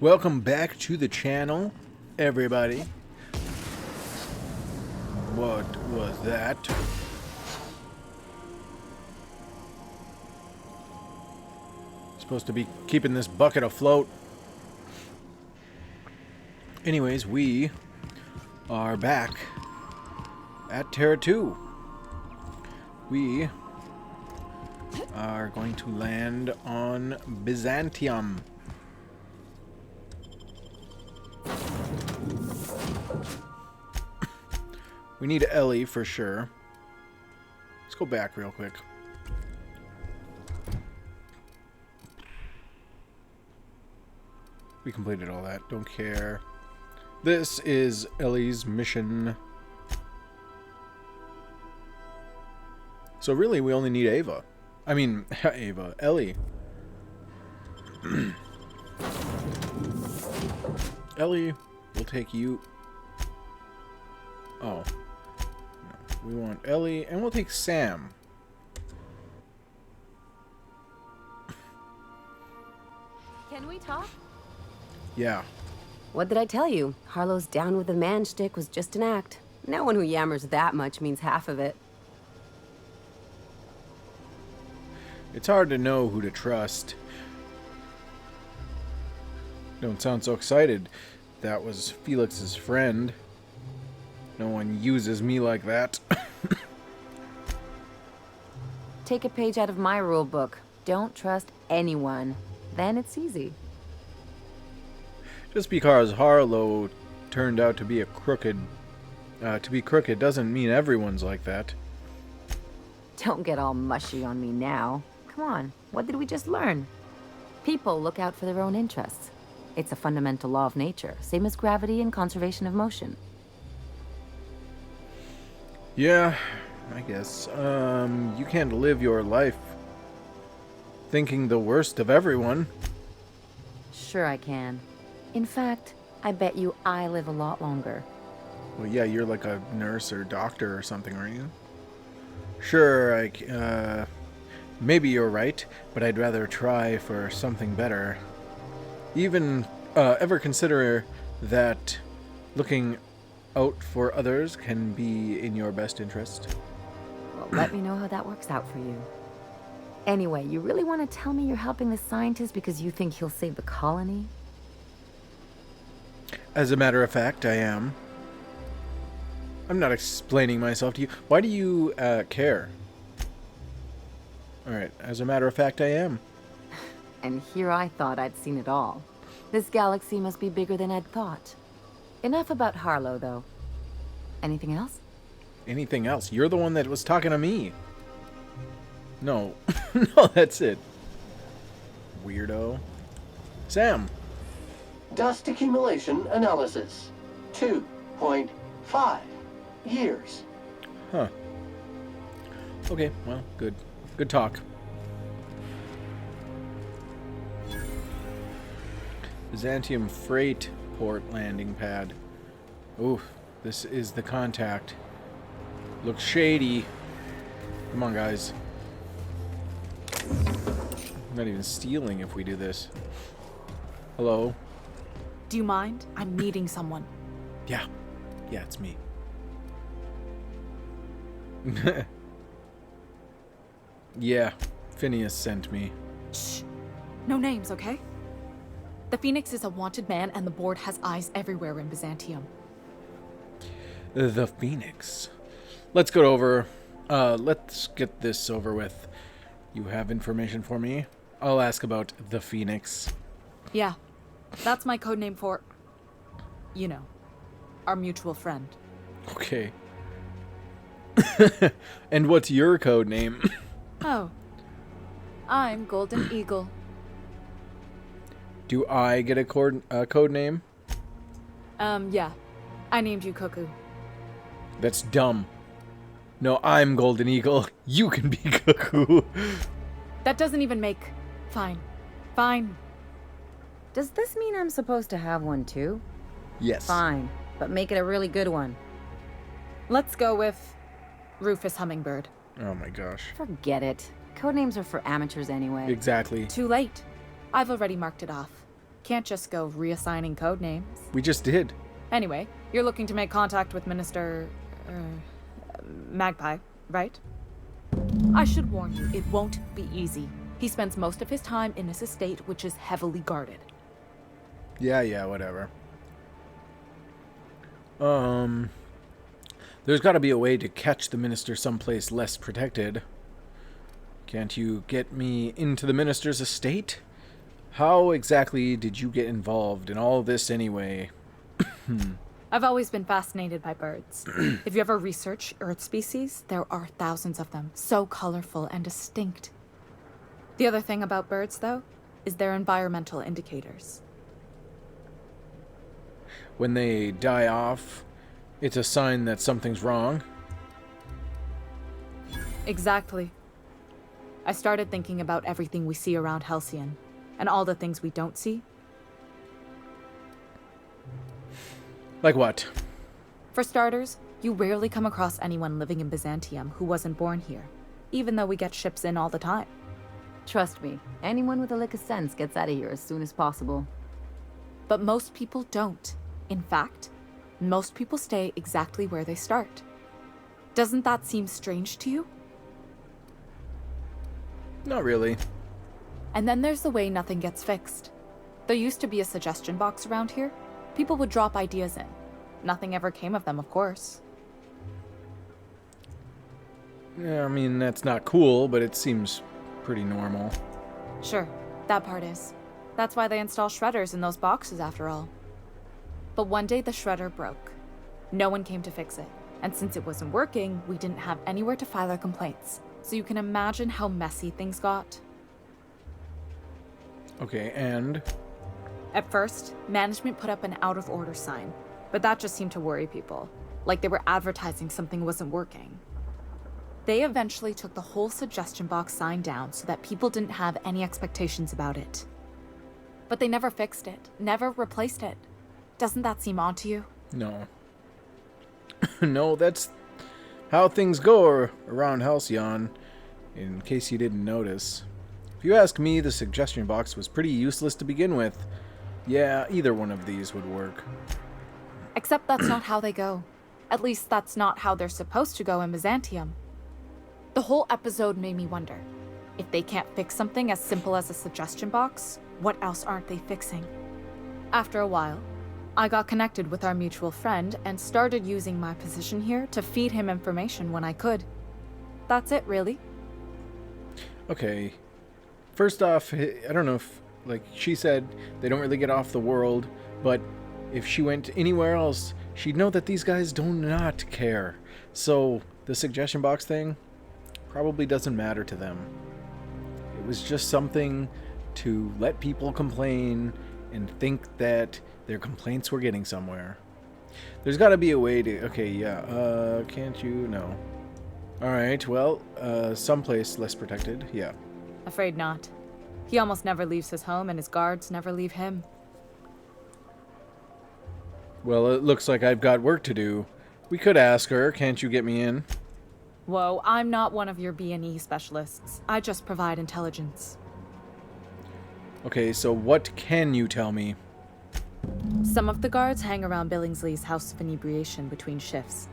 Welcome back to the channel, everybody. What was that? Supposed to be keeping this bucket afloat. Anyways, we are back at Terra 2. We are going to land on Byzantium. We need Ellie for sure. Let's go back real quick. We completed all that. Don't care. This is Ellie's mission. So really, we only need Ava. I mean, Ava. Ellie. Ellie, we'll take you. Oh. No. We want Ellie, and we'll take Sam. Can we talk? Yeah. What did I tell you? Harlow's down with the man shtick was just an act. No one who yammers that much means half of it. It's hard to know who to trust. Don't sound so excited. That was Felix's friend. No one uses me like that. Take a page out of my rule book. Don't trust anyone. Then it's easy. Just because Harlow turned out to be crooked doesn't mean everyone's like that. Don't get all mushy on me now. Come on, what did we just learn? People look out for their own interests. It's a fundamental law of nature, same as gravity and conservation of motion. Yeah, I guess. You can't live your life thinking the worst of everyone. Sure I can. In fact, I bet you I live a lot longer. Well, yeah, you're like a nurse or doctor or something, aren't you? Sure, maybe you're right, but I'd rather try for something better. Even, ever consider that looking out for others can be in your best interest? Well, let me know how that works out for you. Anyway, you really want to tell me you're helping the scientist because you think he'll save the colony? As a matter of fact, I am. I'm not explaining myself to you. Why do you, care? Alright, as a matter of fact, I am. And here I thought I'd seen it all. This galaxy must be bigger than I'd thought. Enough about Harlow, though. Anything else? Anything else? You're the one that was talking to me. No. No, that's it. Weirdo. Sam. Dust accumulation analysis. 2.5 years. Huh. Okay, well, good. Good talk. Byzantium freight port landing pad. Ooh, this is the contact. Looks shady. Come on, guys. I'm not even stealing if we do this. Hello? Do you mind? I'm meeting someone. Yeah. Yeah, it's me. Yeah, Phineas sent me. Shh. No names, okay? The Phoenix is a wanted man, and the board has eyes everywhere in Byzantium. The Phoenix. Let's go over. Let's get this over with. You have information for me? I'll ask about the Phoenix. Yeah. That's my codename for... you know, our mutual friend. Okay. And what's your code name? Oh. I'm Golden Eagle. Do I get a code name? Yeah. I named you Cuckoo. That's dumb. No, I'm Golden Eagle. You can be Cuckoo. That doesn't even make... Fine. Fine. Does this mean I'm supposed to have one too? Yes. Fine, but make it a really good one. Let's go with... Rufus Hummingbird. Oh my gosh. Forget it. Codenames are for amateurs anyway. Exactly. Too late. I've already marked it off. Can't just go reassigning code names. We just did. Anyway, you're looking to make contact with Minister... Magpie, right? I should warn you, it won't be easy. He spends most of his time in his estate, which is heavily guarded. Yeah, whatever. There's got to be a way to catch the minister someplace less protected. Can't you get me into the minister's estate? How exactly did you get involved in all this anyway? I've always been fascinated by birds. If you ever research Earth species, there are thousands of them, so colorful and distinct. The other thing about birds, though, is their environmental indicators. When they die off, it's a sign that something's wrong. Exactly. I started thinking about everything we see around Halcyon, and all the things we don't see. Like what? For starters, you rarely come across anyone living in Byzantium who wasn't born here, even though we get ships in all the time. Trust me, anyone with a lick of sense gets out of here as soon as possible. But most people don't. In fact, most people stay exactly where they start. Doesn't that seem strange to you? Not really. And then there's the way nothing gets fixed. There used to be a suggestion box around here. People would drop ideas in. Nothing ever came of them, of course. Yeah, I mean, that's not cool, but it seems pretty normal. Sure, that part is. That's why they install shredders in those boxes, after all. But one day the shredder broke. No one came to fix it. And since it wasn't working, we didn't have anywhere to file our complaints. So you can imagine how messy things got. Okay, and? At first, management put up an out-of-order sign, but that just seemed to worry people, like they were advertising something wasn't working. They eventually took the whole suggestion box sign down so that people didn't have any expectations about it. But they never fixed it, never replaced it. Doesn't that seem odd to you? No. No, that's how things go around Halcyon, in case you didn't notice. If you ask me, the suggestion box was pretty useless to begin with. Yeah, either one of these would work. Except that's not how they go. At least that's not how they're supposed to go in Byzantium. The whole episode made me wonder, if they can't fix something as simple as a suggestion box, what else aren't they fixing? After a while, I got connected with our mutual friend and started using my position here to feed him information when I could. That's it, really. Okay. First off, I don't know if, like she said, they don't really get off the world, but if she went anywhere else, she'd know that these guys do not care. So the suggestion box thing probably doesn't matter to them. It was just something to let people complain and think that their complaints were getting somewhere. There's got to be a way to... Okay, yeah. Can't you? No. Alright, well, someplace less protected. Yeah. Afraid not. He almost never leaves his home, and his guards never leave him. Well, it looks like I've got work to do. We could ask her. Can't you get me in? Whoa, I'm not one of your B&E specialists. I just provide intelligence. Okay, so what can you tell me? Some of the guards hang around Billingsley's House of Inebriation between shifts.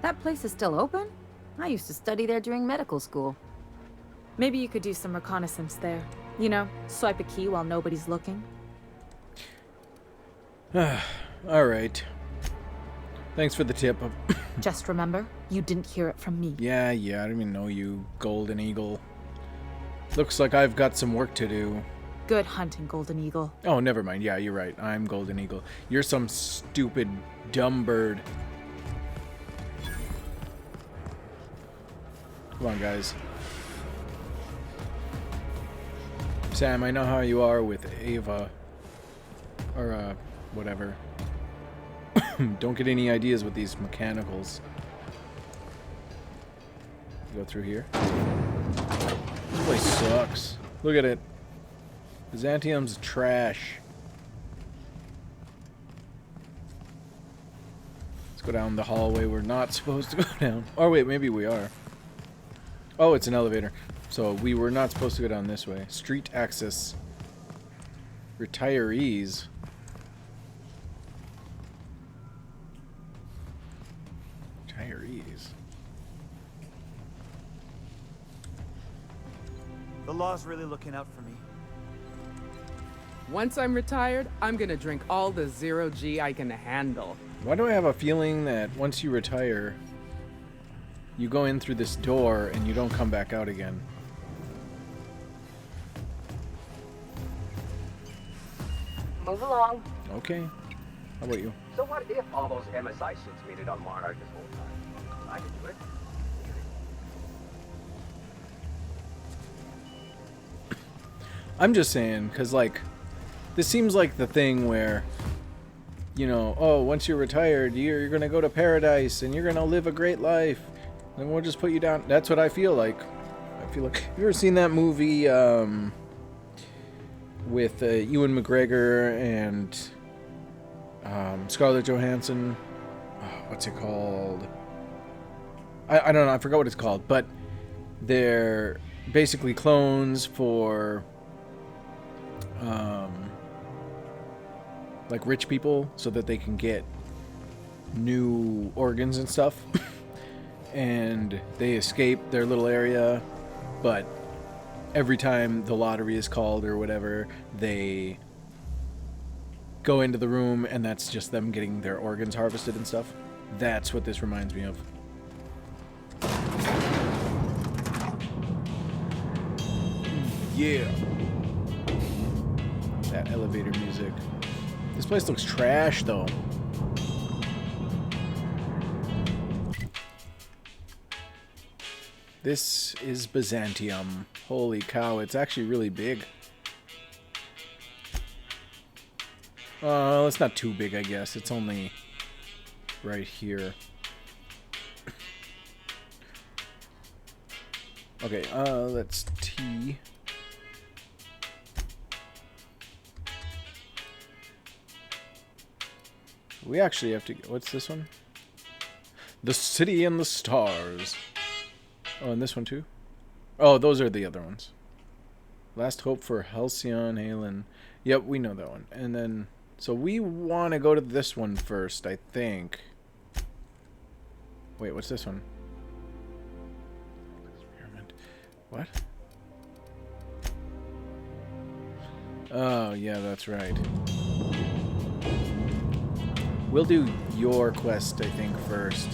That place is still open? I used to study there during medical school. Maybe you could do some reconnaissance there. You know, swipe a key while nobody's looking. Alright. Thanks for the tip. Just remember, you didn't hear it from me. Yeah, I don't even know you, Golden Eagle. Looks like I've got some work to do. Good hunting, Golden Eagle. Oh, never mind. Yeah, you're right. I'm Golden Eagle. You're some stupid, dumb bird. Come on, guys. Sam, I know how you are with Ava. Or, whatever. Don't get any ideas with these mechanicals. Go through here. This place sucks. Look at it. Byzantium's trash. Let's go down the hallway we're not supposed to go down. Oh wait, maybe we are. Oh, it's an elevator. So we were not supposed to go down this way. Street access. Retirees. Retirees. The law's really looking out for me. Once I'm retired, I'm gonna drink all the zero G I can handle. Why do I have a feeling that once you retire, you go in through this door and you don't come back out again? Move along. Okay. How about you? So what if all those MSI suits made it on Monarch this whole time? I can do it. I'm just saying, because, like, this seems like the thing where, you know, oh, once you're retired, you're going to go to paradise and you're going to live a great life. And we'll just put you down. That's what I feel like. I feel like... Have you ever seen that movie with Ewan McGregor and Scarlett Johansson? Oh, what's it called? I don't know. I forgot what it's called. But they're basically clones for... like rich people so that they can get new organs and stuff. And they escape their little area, but every time the lottery is called or whatever, they go into the room and that's just them getting their organs harvested and stuff. That's what this reminds me of. Yeah. That elevator music. This place looks trash, though. This is Byzantium. Holy cow, it's actually really big. It's not too big, I guess. It's only right here. Okay, let's T. We actually have to... What's this one? The City and the Stars. Oh, and this one too? Oh, those are the other ones. Last Hope for Halcyon, Halen. Yep, we know that one. And then... So we want to go to this one first, I think. Wait, what's this one? Experiment. What? Oh, yeah, that's right. We'll do your quest, I think, first.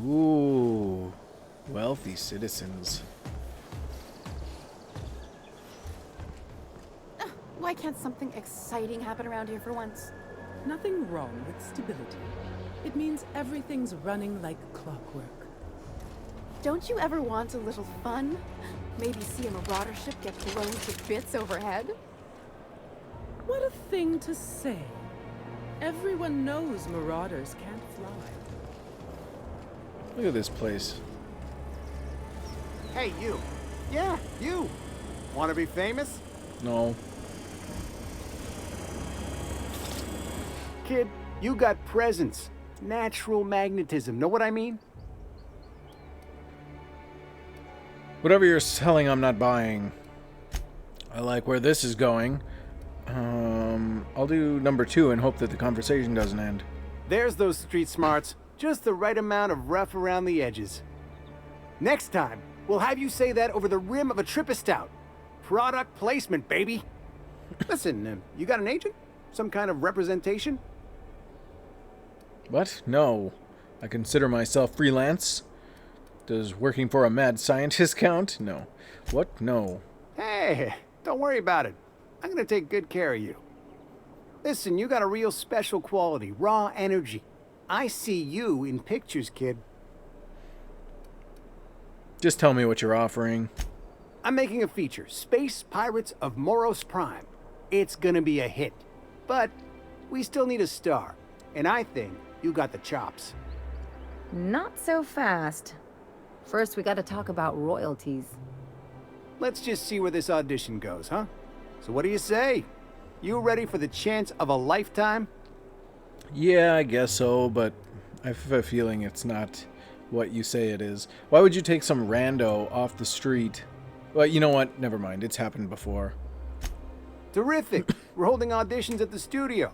Ooh, wealthy citizens. Why can't something exciting happen around here for once? Nothing wrong with stability. It means everything's running like clockwork. Don't you ever want a little fun? Maybe see a marauder ship get blown to bits overhead? What a thing to say. Everyone knows marauders can't fly. Look at this place. Hey, you. Yeah, you. Want to be famous? No. Kid, you got presence. Natural magnetism. Know what I mean? Whatever you're selling, I'm not buying. I like where this is going. I'll do number 2 and hope that the conversation doesn't end. There's those street smarts. Just the right amount of rough around the edges. Next time, we'll have you say that over the rim of a Trippistout. Product placement, baby. Listen, you got an agent? Some kind of representation? What? No. I consider myself freelance. Does working for a mad scientist count? No. What? No. Hey, don't worry about it. I'm gonna take good care of you. Listen, you got a real special quality, raw energy. I see you in pictures, kid. Just tell me what you're offering. I'm making a feature, Space Pirates of Moros Prime. It's gonna be a hit. But we still need a star. And I think you got the chops. Not so fast. First, we gotta talk about royalties. Let's just see where this audition goes, huh? So what do you say? You ready for the chance of a lifetime? Yeah, I guess so, but I have a feeling it's not what you say it is. Why would you take some rando off the street Well, you know what? Never mind. It's happened before. Terrific. We're holding auditions at the studio.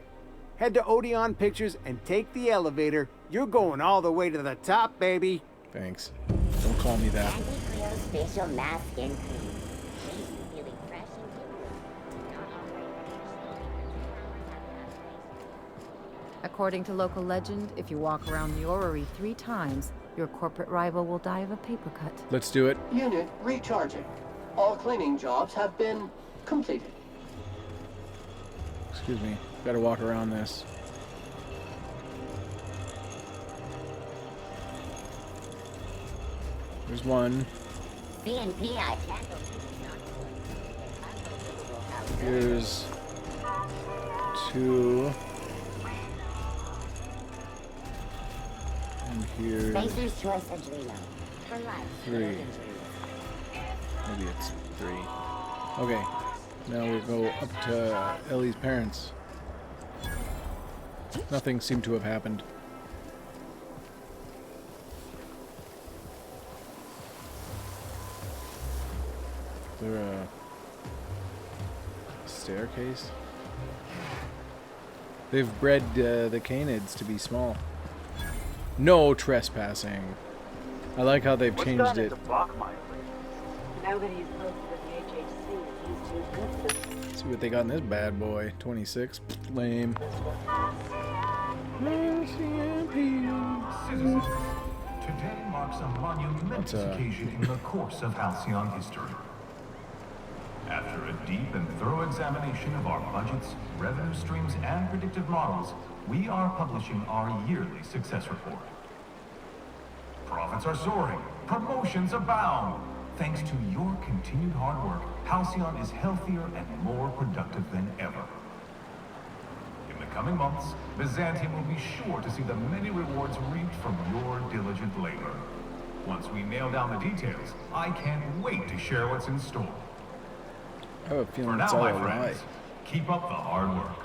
Head to Odeon Pictures and take the elevator. You're going all the way to the top, baby. Thanks. Don't call me that. Facial mask and cream. Feeling fresh and According to local legend, if you walk around the orrery 3 times, your corporate rival will die of a paper cut. Let's do it. Unit recharging. All cleaning jobs have been completed. Excuse me. Gotta walk around this. There's one. BNP, I can't. Here's 2. And here's Spacer's Choice Adrenal. For life. 3. Maybe it's 3. Okay. Now we'll go up to Ellie's parents. Nothing seemed to have happened. Is there a staircase? They've bred the canids to be small. No trespassing. I like how they've changed it. Nobody's close to the HHC. He's too good. Let's see what they got in this bad boy. 26. Lame. Citizens, today marks a monumentous occasion in the course of Halcyon history. After a deep and thorough examination of our budgets, revenue streams, and predictive models, we are publishing our yearly success report. Profits are soaring, promotions abound. Thanks to your continued hard work, Halcyon is healthier and more productive than ever. In the coming months, Byzantium will be sure to see the many rewards reaped from your diligent labor. Once we nail down the details, I can't wait to share what's in store. I have a feeling For it's now, all my a lie. friends, keep up the hard work.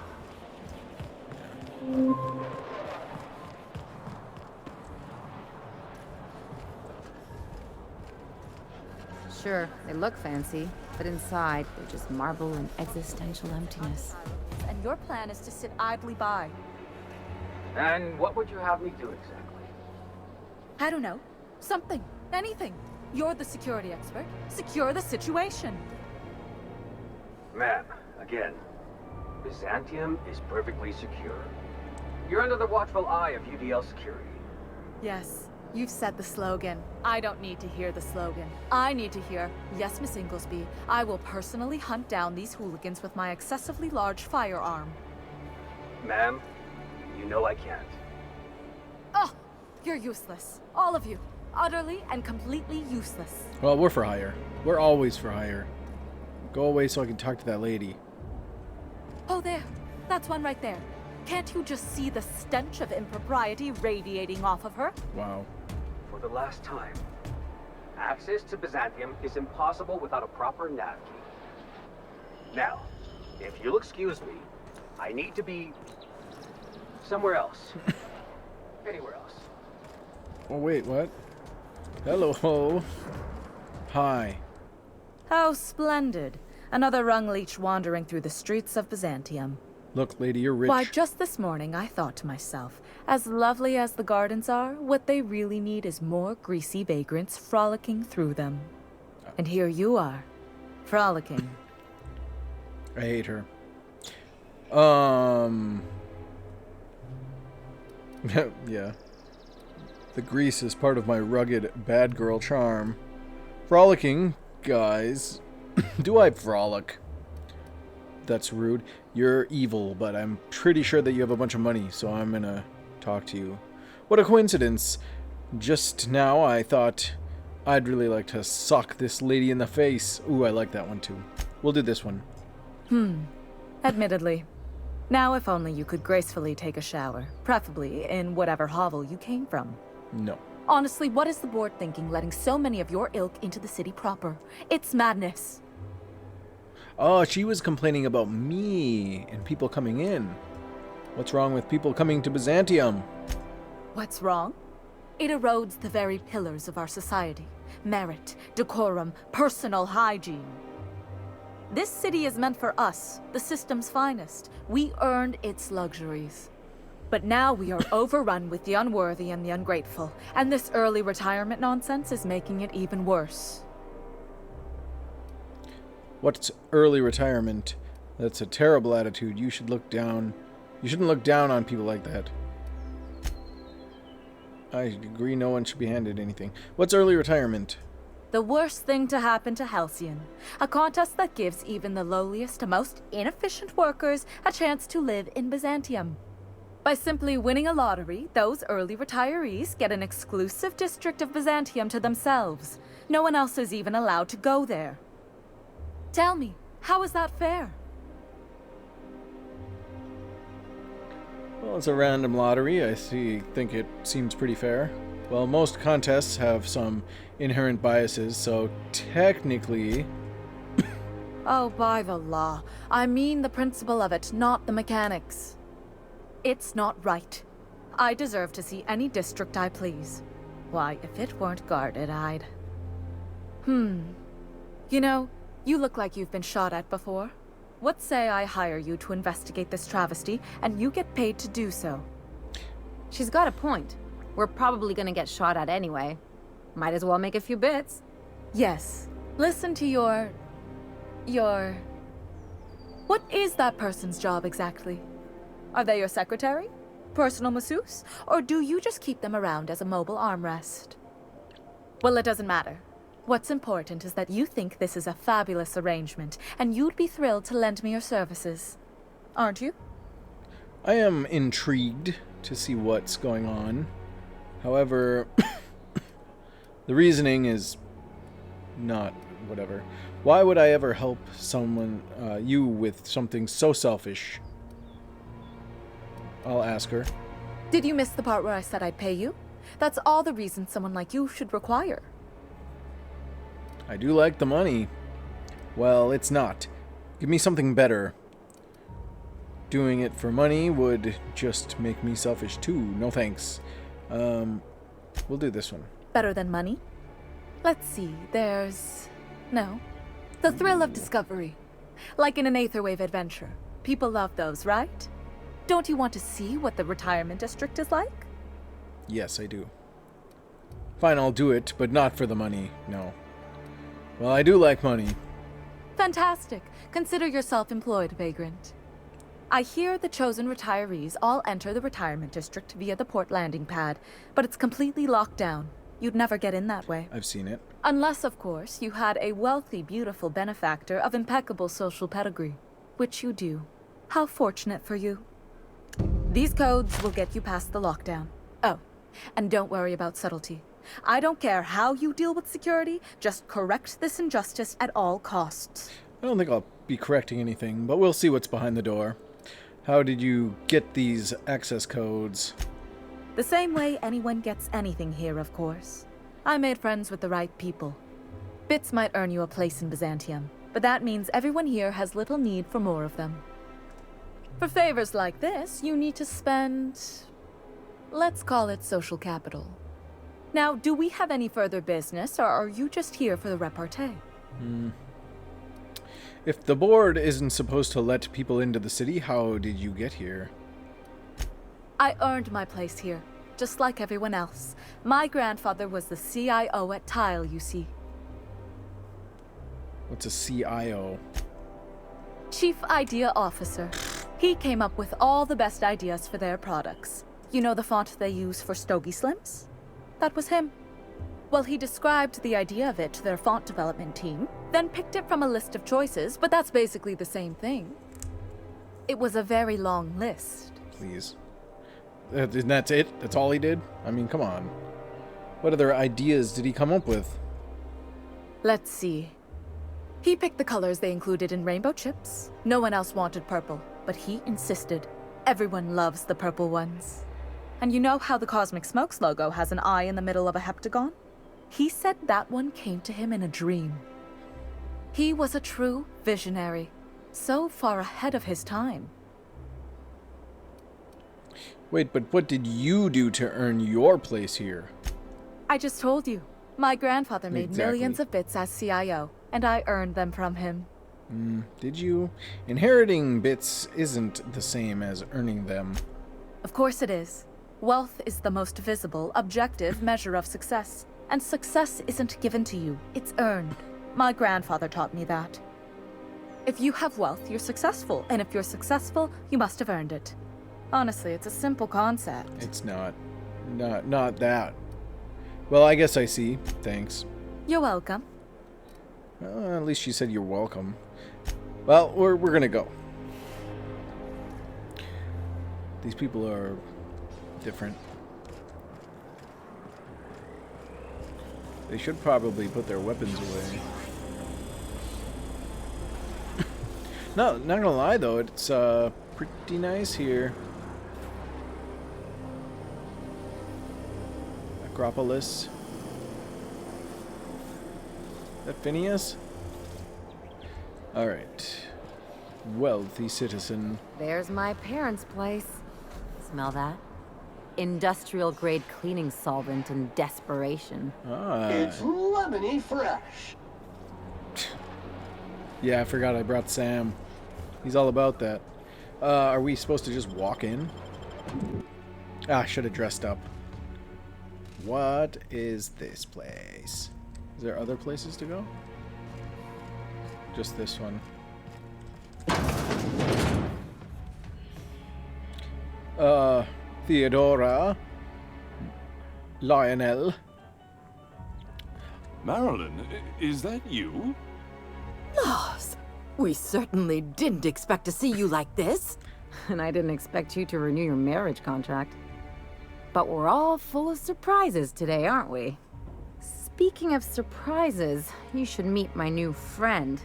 Sure, they look fancy, but inside, they're just marble and existential emptiness. And your plan is to sit idly by. And what would you have me do exactly? I don't know. Something. Anything. You're the security expert. Secure the situation. Ma'am, again, Byzantium is perfectly secure. You're under the watchful eye of UDL security. Yes, you've said the slogan. I don't need to hear the slogan. I need to hear, yes, Miss Inglesby, I will personally hunt down these hooligans with my excessively large firearm. Ma'am, you know I can't. Oh, you're useless. All of you. Utterly and completely useless. Well, we're for hire. We're always for hire. Go away so I can talk to that lady. Oh, there. That's one right there. Can't you just see the stench of impropriety radiating off of her? Wow. For the last time, access to Byzantium is impossible without a proper nav key. Now, if you'll excuse me, I need to be somewhere else. Anywhere else. Oh, wait, what? Hello. Hi. How splendid. Another rung leech wandering through the streets of Byzantium. Look, lady, you're rich. Why, just this morning I thought to myself, as lovely as the gardens are, what they really need is more greasy vagrants frolicking through them. And here you are, frolicking. I hate her. Yeah. The grease is part of my rugged bad girl charm. Frolicking, guys. Do I frolic? That's rude. You're evil, but I'm pretty sure that you have a bunch of money, so I'm gonna talk to you. What a coincidence. Just now I thought I'd really like to sock this lady in the face. Ooh, I like that one too. We'll do this one. Admittedly. Now if only you could gracefully take a shower, preferably in whatever hovel you came from. No. Honestly, what is the board thinking letting so many of your ilk into the city proper? It's madness. Oh, she was complaining about me and people coming in. What's wrong with people coming to Byzantium? What's wrong? It erodes the very pillars of our society. merit, decorum, personal hygiene. This city is meant for us, the system's finest. We earned its luxuries. But now we are overrun with the unworthy and the ungrateful, and this early retirement nonsense is making it even worse. What's early retirement? That's a terrible attitude. You should look down. You shouldn't look down on people like that. I agree, no one should be handed anything. What's early retirement? The worst thing to happen to Halcyon. A contest that gives even the lowliest and most inefficient workers a chance to live in Byzantium. By simply winning a lottery, those early retirees get an exclusive district of Byzantium to themselves. No one else is even allowed to go there. Tell me, how is that fair? Well, it's a random lottery. Think it seems pretty fair. Well, most contests have some inherent biases, so technically... Oh, by the law. I mean the principle of it, not the mechanics. It's not right. I deserve to see any district I please. Why, if it weren't guarded, I'd... You know, you look like you've been shot at before. What say I hire you to investigate this travesty, and you get paid to do so? She's got a point. We're probably gonna get shot at anyway. Might as well make a few bits. Yes. Listen to your... What is that person's job exactly? Are they your secretary? Personal masseuse? Or do you just keep them around as a mobile armrest? Well, it doesn't matter. What's important is that you think this is a fabulous arrangement, and you'd be thrilled to lend me your services. Aren't you? I am intrigued to see what's going on. However, the reasoning is not whatever. Why would I ever help someone, you, with something so selfish? I'll ask her. Did you miss the part where I said I'd pay you? That's all the reason someone like you should require. I do like the money. Well, it's not. Give me something better. Doing it for money would just make me selfish too. No thanks. We'll do this one. Better than money? Let's see, there's... No. The thrill of discovery. Like in an Aetherwave adventure. People love those, right? Don't you want to see what the retirement district is like? Yes, I do. Fine, I'll do it, but not for the money, no. Well, I do like money. Fantastic. Consider yourself employed, vagrant. I hear the chosen retirees all enter the retirement district via the port landing pad, but it's completely locked down. You'd never get in that way. I've seen it. Unless, of course, you had a wealthy, beautiful benefactor of impeccable social pedigree. Which you do. How fortunate for you. These codes will get you past the lockdown. Oh, and don't worry about subtlety. I don't care how you deal with security, just correct this injustice at all costs. I don't think I'll be correcting anything, but we'll see what's behind the door. How did you get these access codes? The same way anyone gets anything here, of course. I made friends with the right people. Bits might earn you a place in Byzantium, but that means everyone here has little need for more of them. For favors like this, you need to spend... let's call it social capital. Now, do we have any further business, or are you just here for the repartee? If the board isn't supposed to let people into the city, how did you get here? I earned my place here, just like everyone else. My grandfather was the CIO at Tile, you see. What's a CIO? Chief Idea Officer. He came up with all the best ideas for their products. You know the font they use for Stogie Slims? That was him. Well, he described the idea of it to their font development team, then picked it from a list of choices, but that's basically the same thing. It was a very long list. Please. And that's it? That's all he did? I mean, come on. What other ideas did he come up with? Let's see. He picked the colors they included in rainbow chips. No one else wanted purple, but he insisted. Everyone loves the purple ones. And you know how the Cosmic Smokes logo has an eye in the middle of a heptagon? He said that one came to him in a dream. He was a true visionary, so far ahead of his time. Wait, but what did you do to earn your place here? I just told you. My grandfather made Exactly. millions of bits as CIO, and I earned them from him. Did you? Inheriting bits isn't the same as earning them. Of course it is. Wealth is the most visible, objective measure of success. And success isn't given to you, it's earned. My grandfather taught me that. If you have wealth, you're successful. And if you're successful, you must have earned it. Honestly, it's a simple concept. It's not. Not that. Well, I guess I see. Thanks. You're welcome. At least she said you're welcome. Well, we're gonna go. These people are different. They should probably put their weapons away. No, not gonna lie though, it's pretty nice here. Acropolis. Is that Phineas? Alright. Wealthy citizen. There's my parents' place. Smell that? Industrial grade cleaning solvent in desperation. It's lemony fresh. Yeah, I forgot I brought Sam. He's all about that. Are we supposed to just walk in? Ah, I should have dressed up. What is this place? Is there other places to go? Just this one. Theodora. Lionel. Marilyn, is that you? Lars, we certainly didn't expect to see you like this. And I didn't expect you to renew your marriage contract. But we're all full of surprises today, aren't we? Speaking of surprises, you should meet my new friend.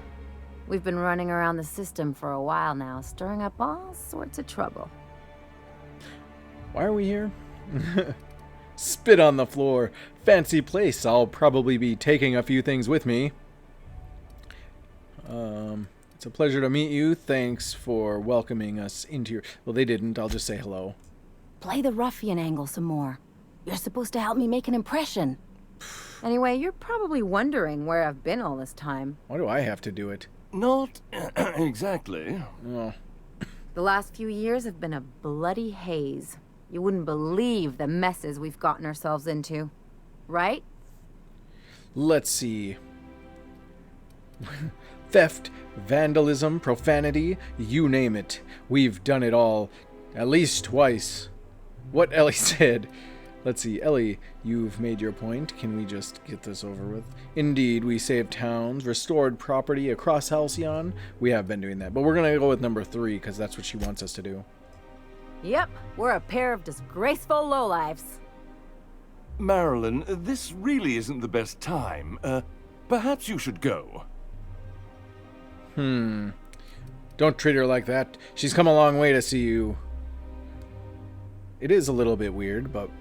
We've been running around the system for a while now, stirring up all sorts of trouble. Why are we here? Spit on the floor. Fancy place. I'll probably be taking a few things with me. It's a pleasure to meet you. Thanks for welcoming us into your... Well, they didn't. I'll just say hello. Play the ruffian angle some more. You're supposed to help me make an impression. Anyway, you're probably wondering where I've been all this time. Why do I have to do it? Not exactly. Oh. The last few years have been a bloody haze. You wouldn't believe the messes we've gotten ourselves into. Right? Let's see. Theft, vandalism, profanity, you name it. We've done it all. At least twice. What Ellie said. Let's see, Ellie, you've made your point. Can we just get this over with? Indeed, we saved towns, restored property across Halcyon. We have been doing that, but we're going to go with number 3 because that's what she wants us to do. Yep, we're a pair of disgraceful lowlifes. Marilyn, this really isn't the best time. Perhaps you should go. Don't treat her like that. She's come a long way to see you. It is a little bit weird, but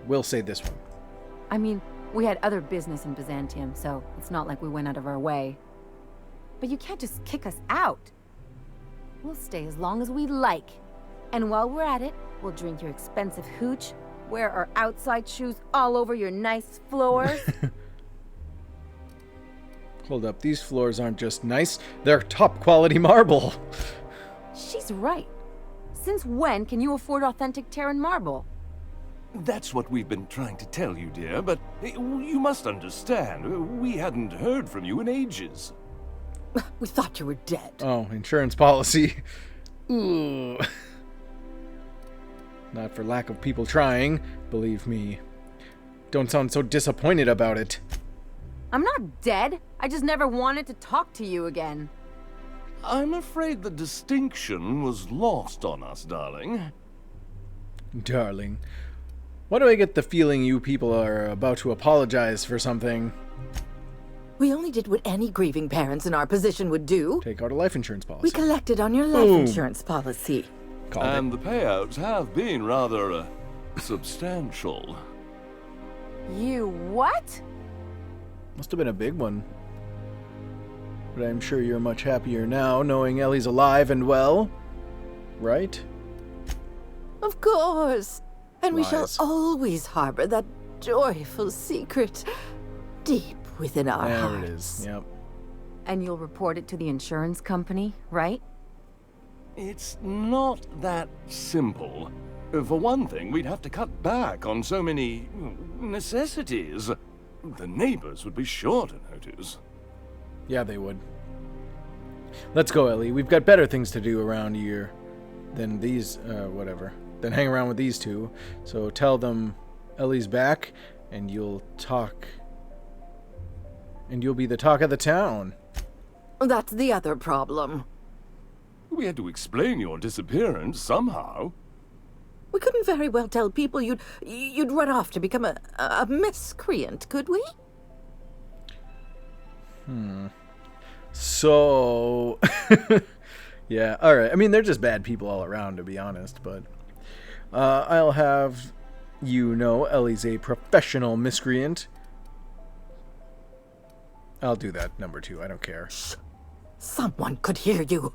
we'll say this one. I mean, we had other business in Byzantium, so it's not like we went out of our way. But you can't just kick us out. We'll stay as long as we like. And while we're at it, we'll drink your expensive hooch, wear our outside shoes all over your nice floors. Hold up, these floors aren't just nice, they're top quality marble. She's right. Since when can you afford authentic Terran marble? That's what we've been trying to tell you, dear, but you must understand, we hadn't heard from you in ages. We thought you were dead. Oh, insurance policy. Ooh. Not for lack of people trying, believe me. Don't sound so disappointed about it. I'm not dead. I just never wanted to talk to you again. I'm afraid the distinction was lost on us, darling. Darling. Why do I get the feeling you people are about to apologize for something? We only did what any grieving parents in our position would do. Take out a life insurance policy. We collected on your life insurance policy. And the payouts have been rather substantial. You what? Must have been a big one. But I'm sure you're much happier now, knowing Ellie's alive and well. Right? Of course. And we shall Lies. always harbor that joyful secret. deep within our There hearts. it is. Yep. And you'll report it to the insurance company, right? It's not that simple. For one thing, we'd have to cut back on so many necessities. The neighbors would be sure to notice. Yeah, they would. Let's go, Ellie. We've got better things to do around here than these, than hang around with these two. So tell them Ellie's back, and you'll talk. And you'll be the talk of the town. That's the other problem. We had to explain your disappearance somehow. We couldn't very well tell people you'd run off to become a miscreant, could we? So, yeah, all right. I mean, they're just bad people all around, to be honest. But I'll have you know Ellie's a professional miscreant. I'll do that, number 2. I don't care. Shh. Someone could hear you.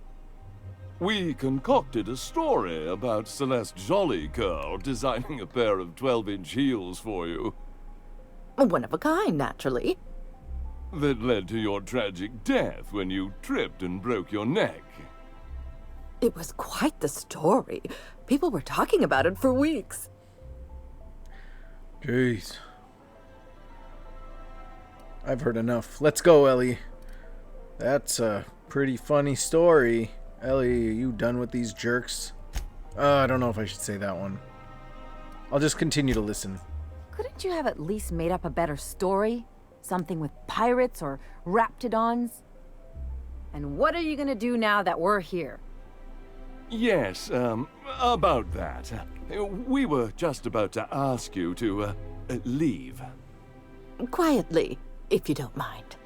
We concocted a story about Celeste Jollycurl designing a pair of 12-inch heels for you. One of a kind, naturally. That led to your tragic death when you tripped and broke your neck. It was quite the story. People were talking about it for weeks. Jeez. I've heard enough. Let's go, Ellie. That's a pretty funny story. Ellie, are you done with these jerks? I don't know if I should say that one. I'll just continue to listen. Couldn't you have at least made up a better story? Something with pirates or raptidons? And what are you gonna do now that we're here? Yes, about that. We were just about to ask you to, leave. Quietly, if you don't mind.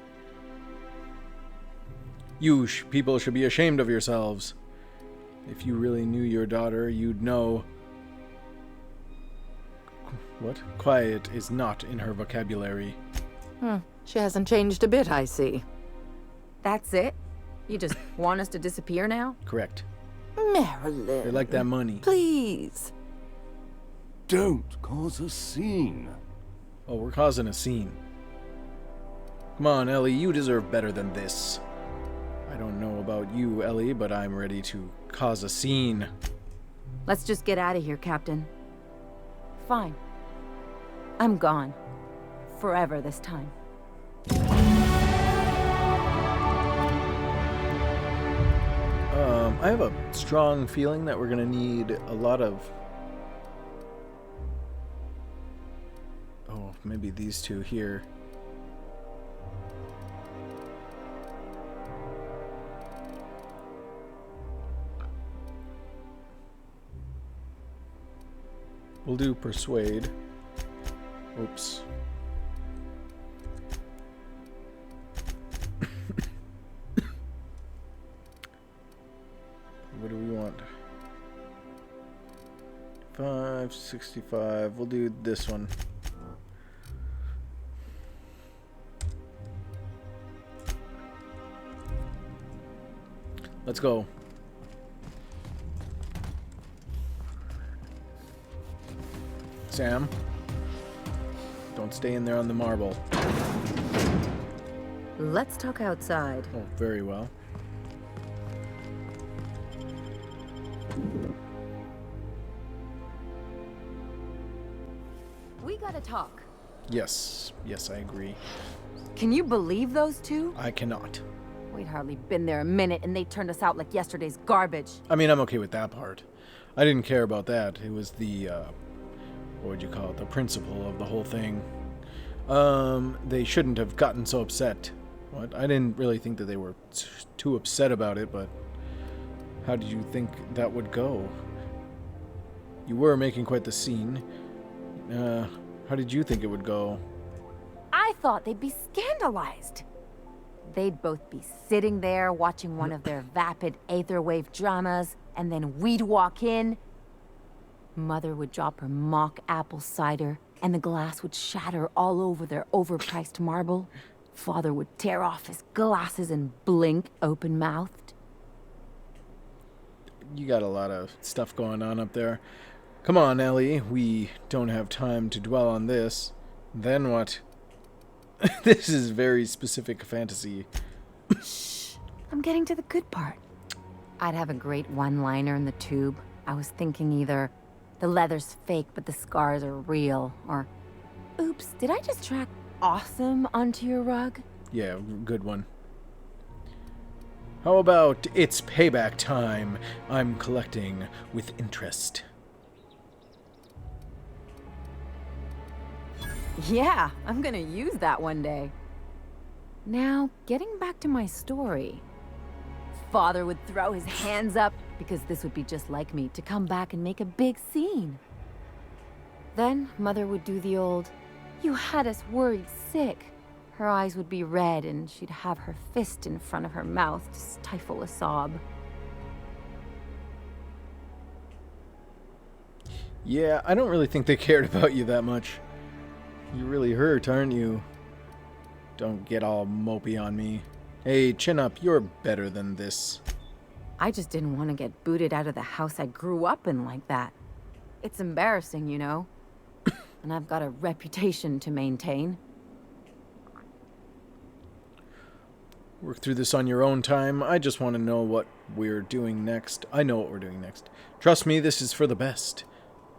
You people should be ashamed of yourselves. If you really knew your daughter, you'd know... What? Quiet is not in her vocabulary. She hasn't changed a bit, I see. That's it? You just want us to disappear now? Correct. Marilyn. They like that money. Please. Don't cause a scene. Oh, we're causing a scene. Come on, Ellie, you deserve better than this. I don't know about you, Ellie, but I'm ready to cause a scene. Let's just get out of here, Captain. Fine. I'm gone. Forever this time. I have a strong feeling that we're gonna need a lot of... Oh, maybe these two here. We'll do persuade. Oops. What do we want? 565. We'll do this one. Let's go. Sam, don't stay in there on the marble. Let's talk outside. Oh, very well. We gotta talk. Yes, I agree. Can you believe those two? I cannot. We'd hardly been there a minute and they turned us out like yesterday's garbage. I mean, I'm okay with that part. I didn't care about that. It was the, what would you call it? The principle of the whole thing. They shouldn't have gotten so upset. What? I didn't really think that they were too upset about it, but how did you think that would go? You were making quite the scene. How did you think it would go? I thought they'd be scandalized. They'd both be sitting there watching one of their vapid aetherwave dramas, and then we'd walk in. Mother would drop her mock apple cider, and the glass would shatter all over their overpriced marble. Father would tear off his glasses and blink open-mouthed. You got a lot of stuff going on up there. Come on, Ellie. We don't have time to dwell on this. Then what? This is very specific fantasy. Shh. I'm getting to the good part. I'd have a great one-liner in the tube. I was thinking either the leather's fake but the scars are real, or oops, did I just track awesome onto your rug? Yeah, good one. How about it's payback time? I'm collecting with interest. Yeah, I'm gonna use that one day. Now, getting back to my story. Father would throw his hands up, because this would be just like me, to come back and make a big scene. Then, Mother would do the old, "You had us worried sick." Her eyes would be red, and she'd have her fist in front of her mouth to stifle a sob. Yeah, I don't really think they cared about you that much. You really hurt, aren't you? Don't get all mopey on me. Hey, chin up, you're better than this. I just didn't want to get booted out of the house I grew up in like that. It's embarrassing, you know. And I've got a reputation to maintain. Work through this on your own time. I just want to know what we're doing next. I know what we're doing next. Trust me, this is for the best.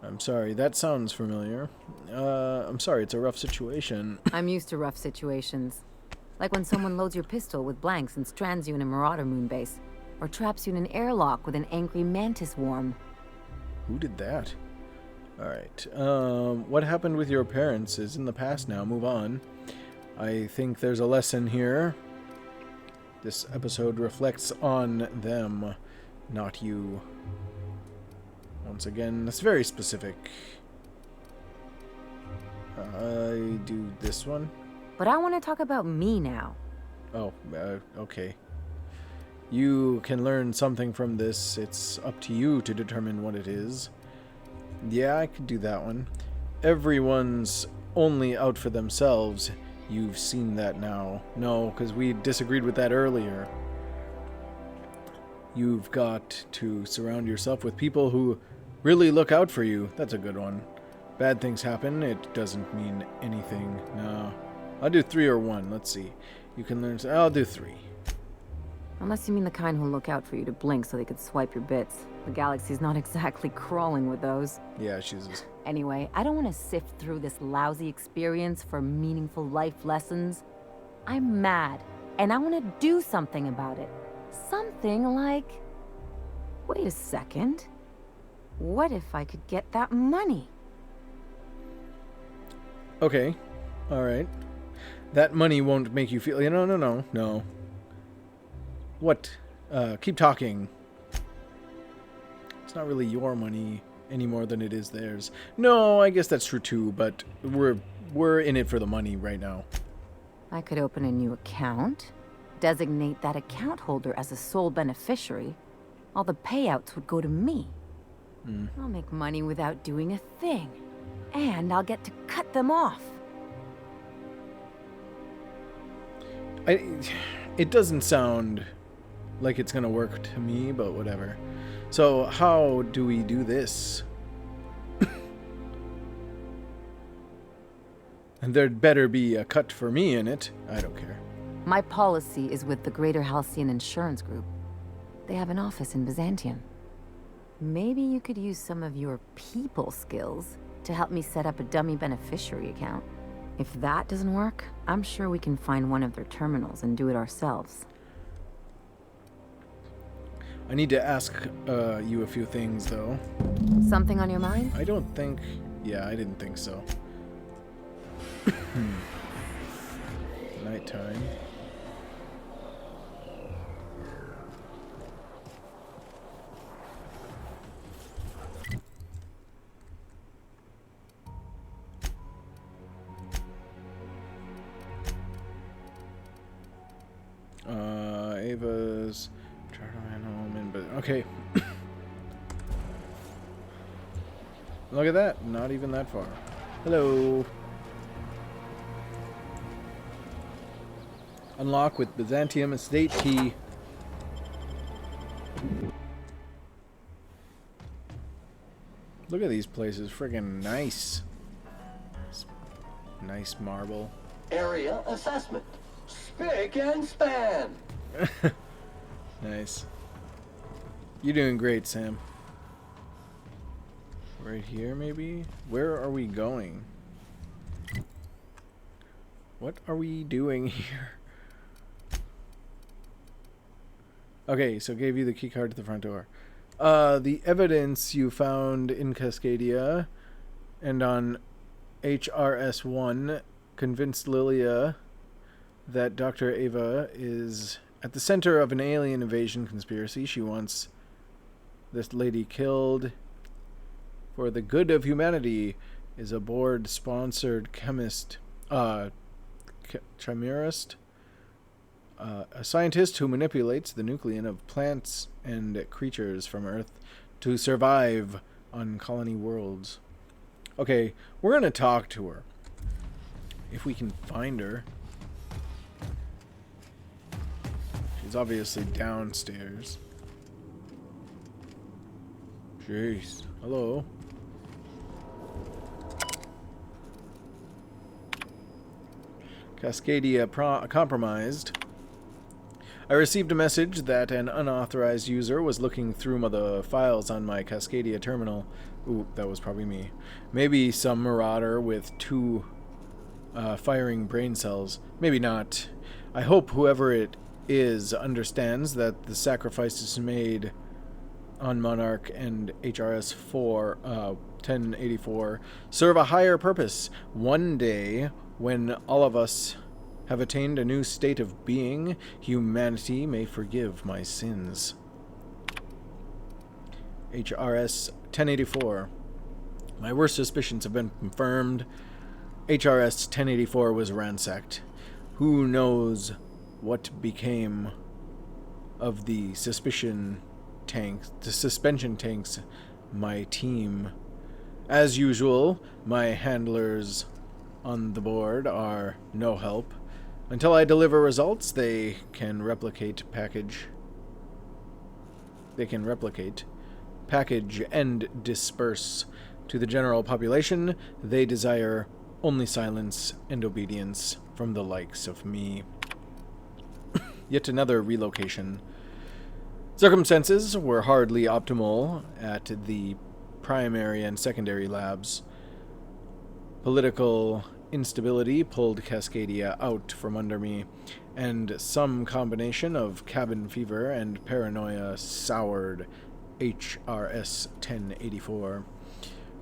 I'm sorry, that sounds familiar. I'm sorry, it's a rough situation. I'm used to rough situations. Like when someone loads your pistol with blanks and strands you in a Marauder moonbase. Or traps you in an airlock with an angry mantis worm. Who did that? Alright, what happened with your parents is in the past now. Move on. I think there's a lesson here. This episode reflects on them, not you. Once again, that's very specific. I do this one. But I want to talk about me now. Oh, okay. You can learn something from this. It's up to you to determine what it is. Yeah, I could do that one. Everyone's only out for themselves. You've seen that now. No, because we disagreed with that earlier. You've got to surround yourself with people who really look out for you. That's a good one. Bad things happen. It doesn't mean anything. No. I'll do 3 or 1. Let's see. You can learn... I'll do 3. Unless you mean the kind who'll look out for you to blink so they could swipe your bits. The galaxy's not exactly crawling with those. Yeah, she's... Anyway, I don't want to sift through this lousy experience for meaningful life lessons. I'm mad, and I want to do something about it. Something like... Wait a second. What if I could get that money? Okay. Alright. That money won't make you feel... No. What? Keep talking. It's not really your money any more than it is theirs. No, I guess that's true too, but we're in it for the money right now. I could open a new account, designate that account holder as a sole beneficiary. All the payouts would go to me. I'll make money without doing a thing. And I'll get to cut them off. It doesn't sound like it's gonna work to me, but whatever. So, how do we do this? And there'd better be a cut for me in it. I don't care. My policy is with the Greater Halcyon Insurance Group. They have an office in Byzantium. Maybe you could use some of your people skills to help me set up a dummy beneficiary account. If that doesn't work, I'm sure we can find one of their terminals and do it ourselves. I need to ask you a few things, though. Something on your mind? I don't think... Yeah, I didn't think so. Nighttime. Ava's... Okay. Look at that. Not even that far. Hello. Unlock with Byzantium estate key. Look at these places. Friggin' nice. Nice marble. area assessment. Spick and span. Nice. You're doing great, Sam. Right here, maybe? Where are we going? What are we doing here? Okay, so gave you the key card to the front door. The evidence you found in Cascadia and on HRS-1 convinced Lilia that Dr. Ava is at the center of an alien invasion conspiracy. She wants this lady killed for the good of humanity. Is a board-sponsored chemist, chimerist, a scientist who manipulates the nucleon of plants and creatures from Earth to survive on colony worlds. Okay, we're going to talk to her. If we can find her. She's obviously downstairs. Jeez. Hello. Cascadia compromised. I received a message that an unauthorized user was looking through the files on my Cascadia terminal. Ooh, that was probably me. Maybe some marauder with 2 firing brain cells. Maybe not. I hope whoever it is understands that the sacrifices made on Monarch and HRS 1084 serve a higher purpose. One day, when all of us have attained a new state of being, humanity may forgive my sins. HRS 1084. My worst suspicions have been confirmed. HRS 1084 was ransacked. Who knows what became of the suspension tanks, my team. As usual, my handlers on the board are no help. Until I deliver results, they can replicate, package, and disperse. To the general population, they desire only silence and obedience from the likes of me. Yet another relocation. Circumstances were hardly optimal at the primary and secondary labs. Political instability pulled Cascadia out from under me, and some combination of cabin fever and paranoia soured HRS 1084.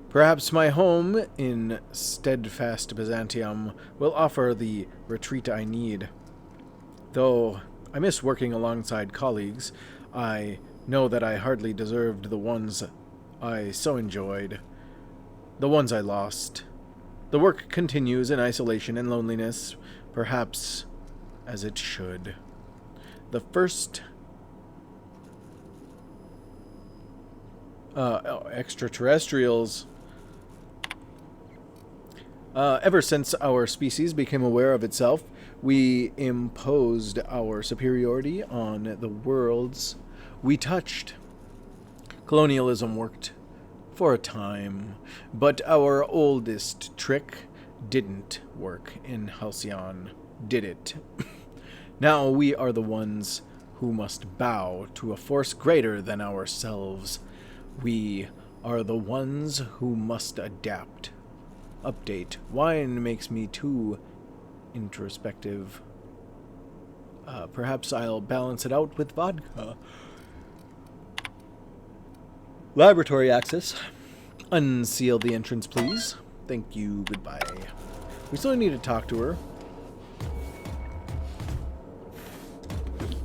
Perhaps my home in steadfast Byzantium will offer the retreat I need. Though I miss working alongside colleagues, I know that I hardly deserved the ones I so enjoyed. The ones I lost. The work continues in isolation and loneliness, perhaps as it should. The first extraterrestrials. Ever since our species became aware of itself, we imposed our superiority on the worlds we touched. Colonialism worked for a time, but our oldest trick didn't work in Halcyon, did it? Now we are the ones who must bow to a force greater than ourselves. We are the ones who must adapt. Update. Wine makes me too introspective. Perhaps I'll balance it out with vodka. Laboratory access. Unseal the entrance, please. Thank you. Goodbye. We still need to talk to her.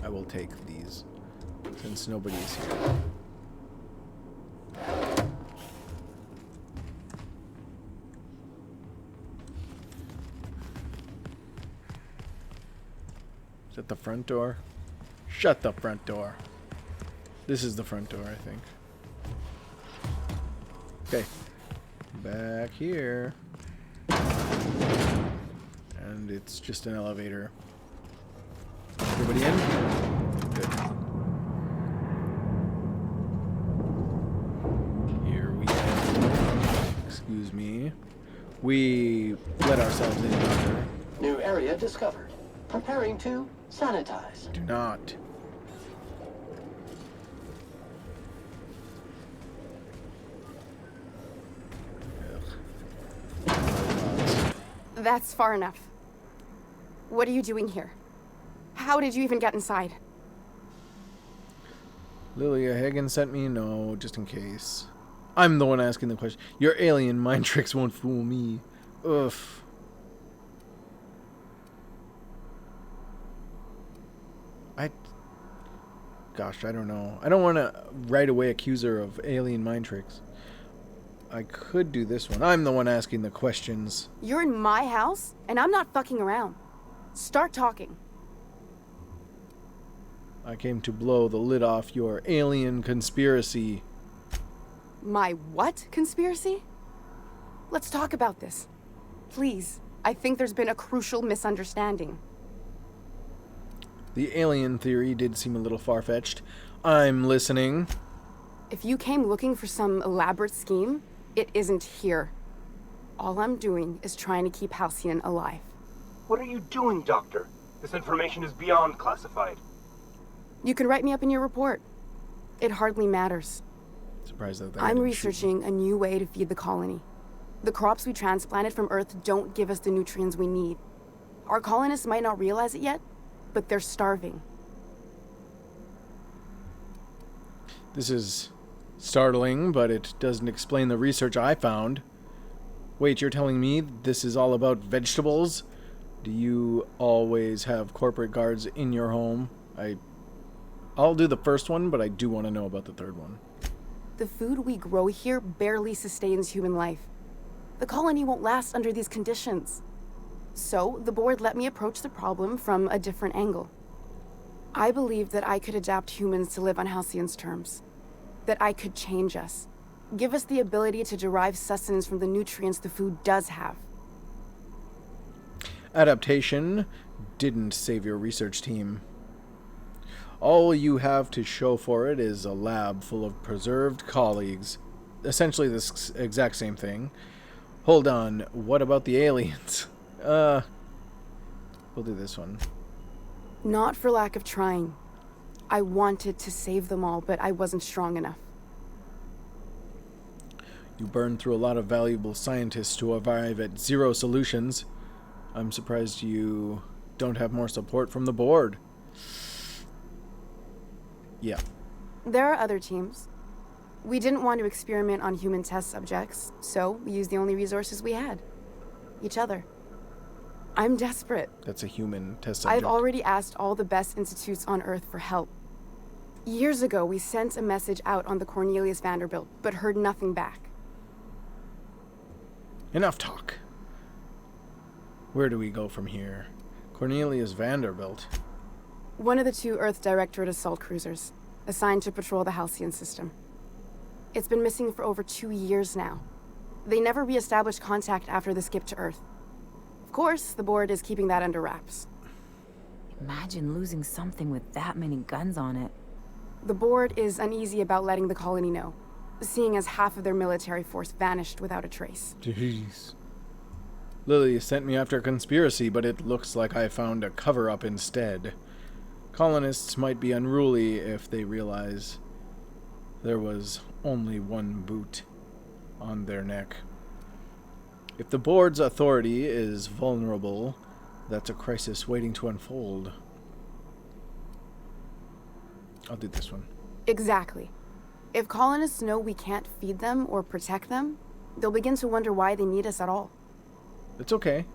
I will take these, since nobody's here. Is that the front door? Shut the front door. This is the front door, I think. Okay. Back here. And it's just an elevator. Everybody in? Good. Here we go. Excuse me. We let ourselves in here. New area discovered. Preparing to sanitize. Do not. That's far enough. What are you doing here? How did you even get inside? Lilia Hagen sent me? No, just in case. I'm the one asking the question. Your alien mind tricks won't fool me. Oof. Gosh, I don't know. I don't want to right away accuse her of alien mind tricks. I could do this one. I'm the one asking the questions. You're in my house, and I'm not fucking around. Start talking. I came to blow the lid off your alien conspiracy. My what conspiracy? Let's talk about this. Please. I think there's been a crucial misunderstanding. The alien theory did seem a little far-fetched. I'm listening. If you came looking for some elaborate scheme, it isn't here. All I'm doing is trying to keep Halcyon alive. What are you doing, Doctor? This information is beyond classified. You can write me up in your report. It hardly matters. Surprised that I'm researching a new way to feed the colony. The crops we transplanted from Earth don't give us the nutrients we need. Our colonists might not realize it yet, but they're starving. This is startling, but it doesn't explain the research I found. Wait, you're telling me this is all about vegetables? Do you always have corporate guards in your home? I'll do the first one, but I do want to know about the third one. The food we grow here barely sustains human life. The colony won't last under these conditions. So, the board let me approach the problem from a different angle. I believed that I could adapt humans to live on Halcyon's terms. That I could change us. Give us the ability to derive sustenance from the nutrients the food does have. Adaptation didn't save your research team. All you have to show for it is a lab full of preserved colleagues. Essentially this exact same thing. Hold on, what about the aliens? We'll do this one. Not for lack of trying. I wanted to save them all, but I wasn't strong enough. You burned through a lot of valuable scientists to arrive at zero solutions. I'm surprised you don't have more support from the board. Yeah. There are other teams. We didn't want to experiment on human test subjects, so we used the only resources we had. Each other. I'm desperate. That's a human test subject. I've already asked all the best institutes on Earth for help. Years ago, we sent a message out on the Cornelius Vanderbilt, but heard nothing back. Enough talk. Where do we go from here? Cornelius Vanderbilt. One of the 2 Earth Directorate assault cruisers, assigned to patrol the Halcyon system. It's been missing for over 2 years now. They never re-established contact after the skip to Earth. Of course, the board is keeping that under wraps. Imagine losing something with that many guns on it. The board is uneasy about letting the colony know, seeing as half of their military force vanished without a trace. Jeez. Lily sent me after a conspiracy, but it looks like I found a cover-up instead. Colonists might be unruly if they realize there was only one boot on their neck. If the board's authority is vulnerable, that's a crisis waiting to unfold. I'll do this one. Exactly. If colonists know we can't feed them or protect them, they'll begin to wonder why they need us at all. It's okay.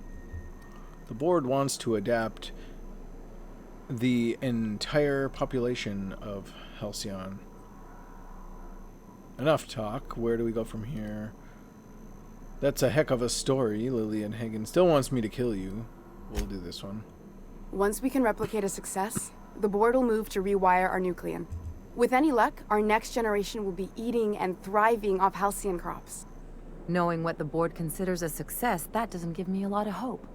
The board wants to adapt the entire population of Halcyon. Enough talk. Where do we go from here? That's a heck of a story. Lillian Hagen still wants me to kill you. We'll do this one. Once we can replicate a success, the board will move to rewire our nucleon. With any luck, our next generation will be eating and thriving off Halcyon crops. Knowing what the board considers a success, that doesn't give me a lot of hope.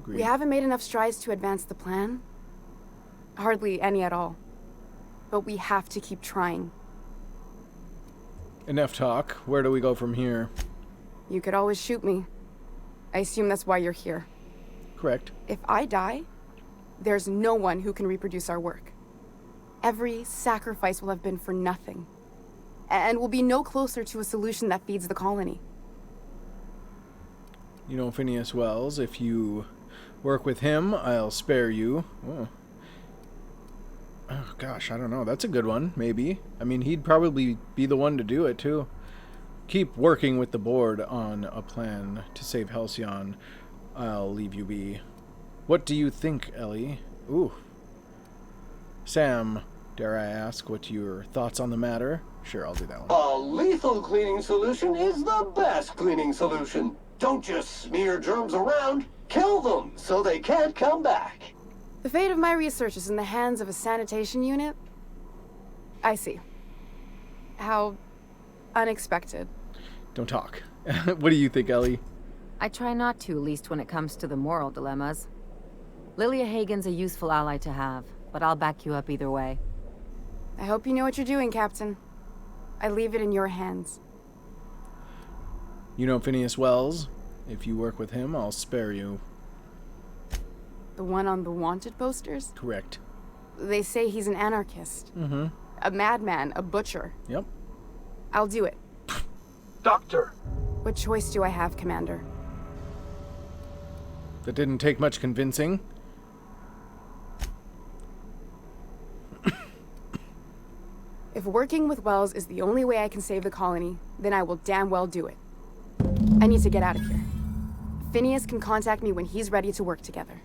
Agreed. We haven't made enough strides to advance the plan. Hardly any at all. But we have to keep trying. Enough talk. Where do we go from here? You could always shoot me. I assume that's why you're here. Correct. If I die, there's no one who can reproduce our work. Every sacrifice will have been for nothing. And we'll be no closer to a solution that feeds the colony. You know, Phineas Wells, if you work with him, I'll spare you. Oh, gosh, I don't know. That's a good one, maybe. I mean, he'd probably be the one to do it, too. Keep working with the board on a plan to save Halcyon. I'll leave you be. What do you think, Ellie? Ooh. Sam, dare I ask what your thoughts on the matter? Sure, I'll do that one. A lethal cleaning solution is the best cleaning solution. Don't just smear germs around. Kill them so they can't come back. The fate of my research is in the hands of a sanitation unit? I see. How unexpected. Don't talk. What do you think, Ellie? I try not to, least when it comes to the moral dilemmas. Lilia Hagen's a useful ally to have, but I'll back you up either way. I hope you know what you're doing, Captain. I leave it in your hands. You know Phineas Wells. If you work with him, I'll spare you. The one on the wanted posters? Correct. They say he's an anarchist. Mm-hmm. A madman, a butcher. Yep. I'll do it. Doctor! What choice do I have, Commander? That didn't take much convincing. If working with Wells is the only way I can save the colony, then I will damn well do it. I need to get out of here. Phineas can contact me when he's ready to work together.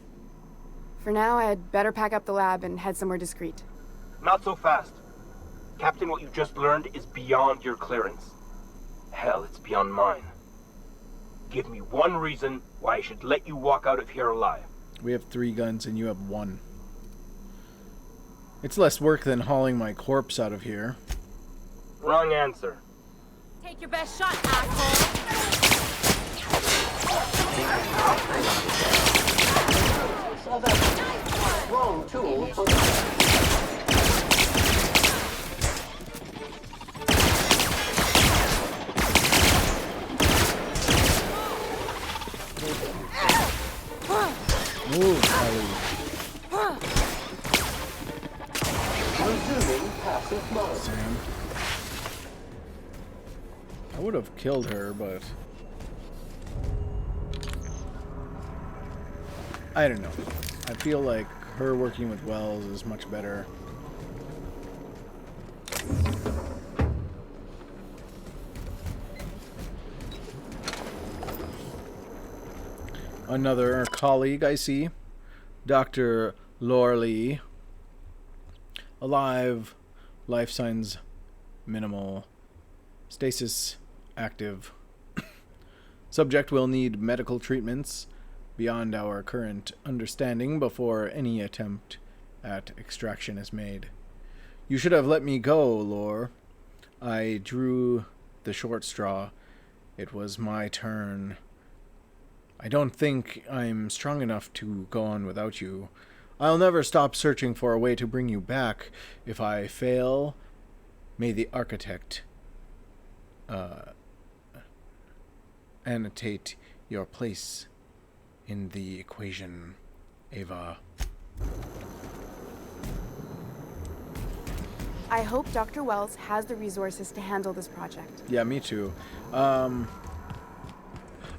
For now, I had better pack up the lab and head somewhere discreet. Not so fast. Captain, what you just learned is beyond your clearance. Hell, it's beyond mine. Give me one reason why I should let you walk out of here alive. We have 3 guns and you have 1. It's less work than hauling my corpse out of here. Wrong answer. Take your best shot, asshole! Wrong tool for resuming passive mode. Sam. I would have killed her, but I don't know. I feel like her working with Wells is much better. Another colleague I see, Dr. Lorley. Alive, life signs minimal, stasis active. Subject will need medical treatments beyond our current understanding before any attempt at extraction is made. You should have let me go, Lore. I drew the short straw. It was my turn. I don't think I'm strong enough to go on without you. I'll never stop searching for a way to bring you back. If I fail, may the architect annotate your place in the equation, Ava. I hope Dr. Wells has the resources to handle this project. Yeah, me too. I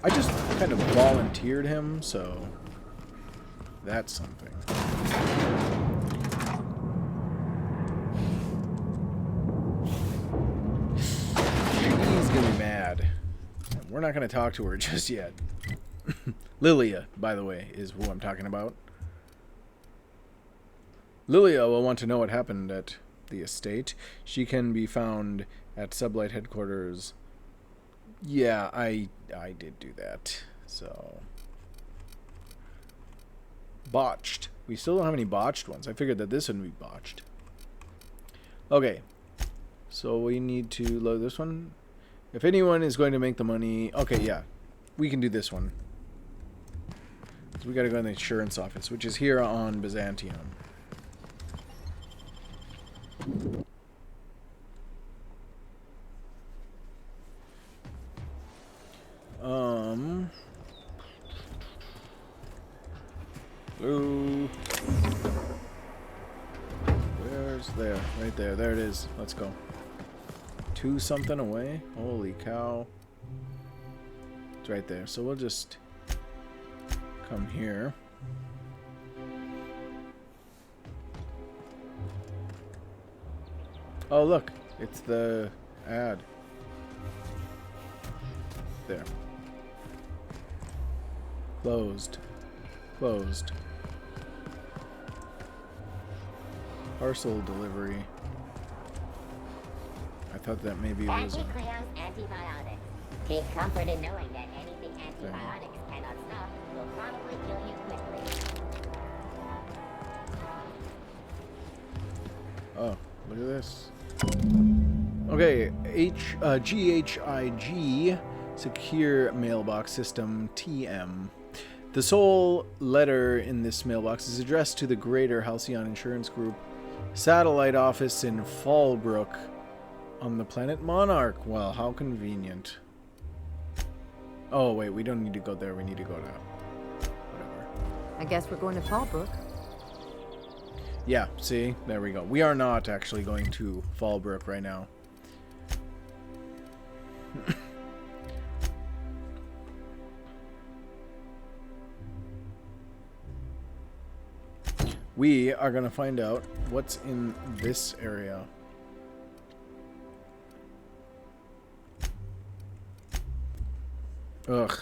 just kind of volunteered him, so that's something. He's gonna be mad. We're not gonna talk to her just yet. Lilia, by the way, is who I'm talking about. Lilia will want to know what happened at the estate. She can be found at Sublight headquarters. Yeah, I did do that. So botched. We still don't have any botched ones. I figured that this wouldn't be botched. Okay. So we need to load this one. If anyone is going to make the money... Okay, yeah. We can do this one. So we gotta go in the insurance office, which is here on Byzantium. right there. There it is. Let's go. 2 something away. Holy cow. It's right there. So we'll just come here. Oh, look. It's the ad. There. Closed. Closed. Parcel delivery. I thought that maybe it was. Anti-Creon's antibiotics. Take comfort in knowing that anything antibiotics cannot stop will probably kill you quickly. Oh, look at this. Okay, GHIG Secure Mailbox System TM. The sole letter in this mailbox is addressed to the Greater Halcyon Insurance Group Satellite Office in Fallbrook on the planet Monarch. Well, how convenient. Oh, wait, we don't need to go there. We need to go to... whatever. I guess we're going to Fallbrook. Yeah, see? There we go. We are not actually going to Fallbrook right now. We are going to find out what's in this area. Ugh.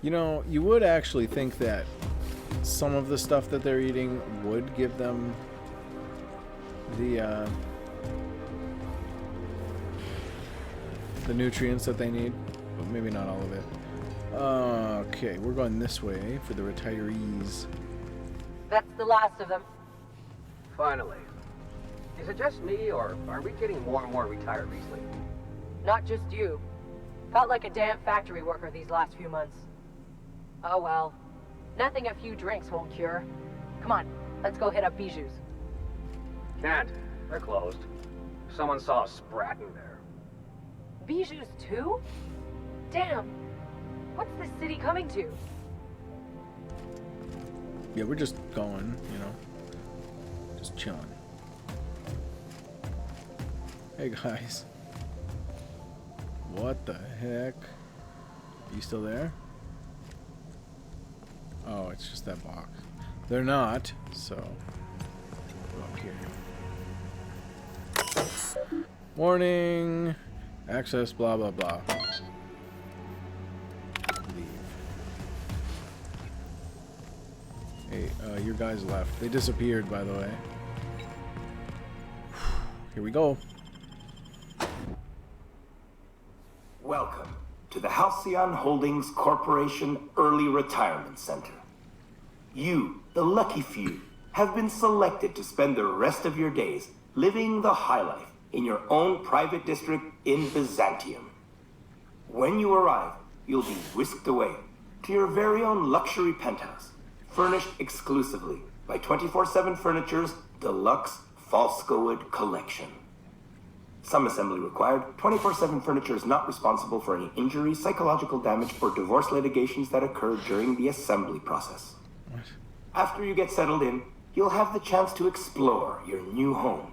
You know, you would actually think that some of the stuff that they're eating would give them the nutrients that they need, but maybe not all of it. Okay, we're going this way for the retirees. That's the last of them. Finally. Is it just me, or are we getting more and more retirees lately? Not just you. Felt like a damn factory worker these last few months. Oh well. Nothing a few drinks won't cure. Come on, let's go hit up Bijou's. Can't. They're closed. Someone saw a sprat in there. Bijou's too? Damn. What's this city coming to? Yeah, we're just going, you know. Just chilling. Hey guys. What the heck? Are you still there? Oh, it's just that box. They're not, so go up here. Warning. Access blah blah blah. Leave. Hey, your guys left. They disappeared, by the way. Here we go. Welcome to the Halcyon Holdings Corporation Early Retirement Center. You, the lucky few, have been selected to spend the rest of your days living the high life in your own private district in Byzantium. When you arrive, you'll be whisked away to your very own luxury penthouse, furnished exclusively by 24/7 Furniture's deluxe Falscowood collection. Some assembly required. 24/7 Furniture is not responsible for any injury, psychological damage, or divorce litigations that occur during the assembly process. What? After you get settled in, you'll have the chance to explore your new home.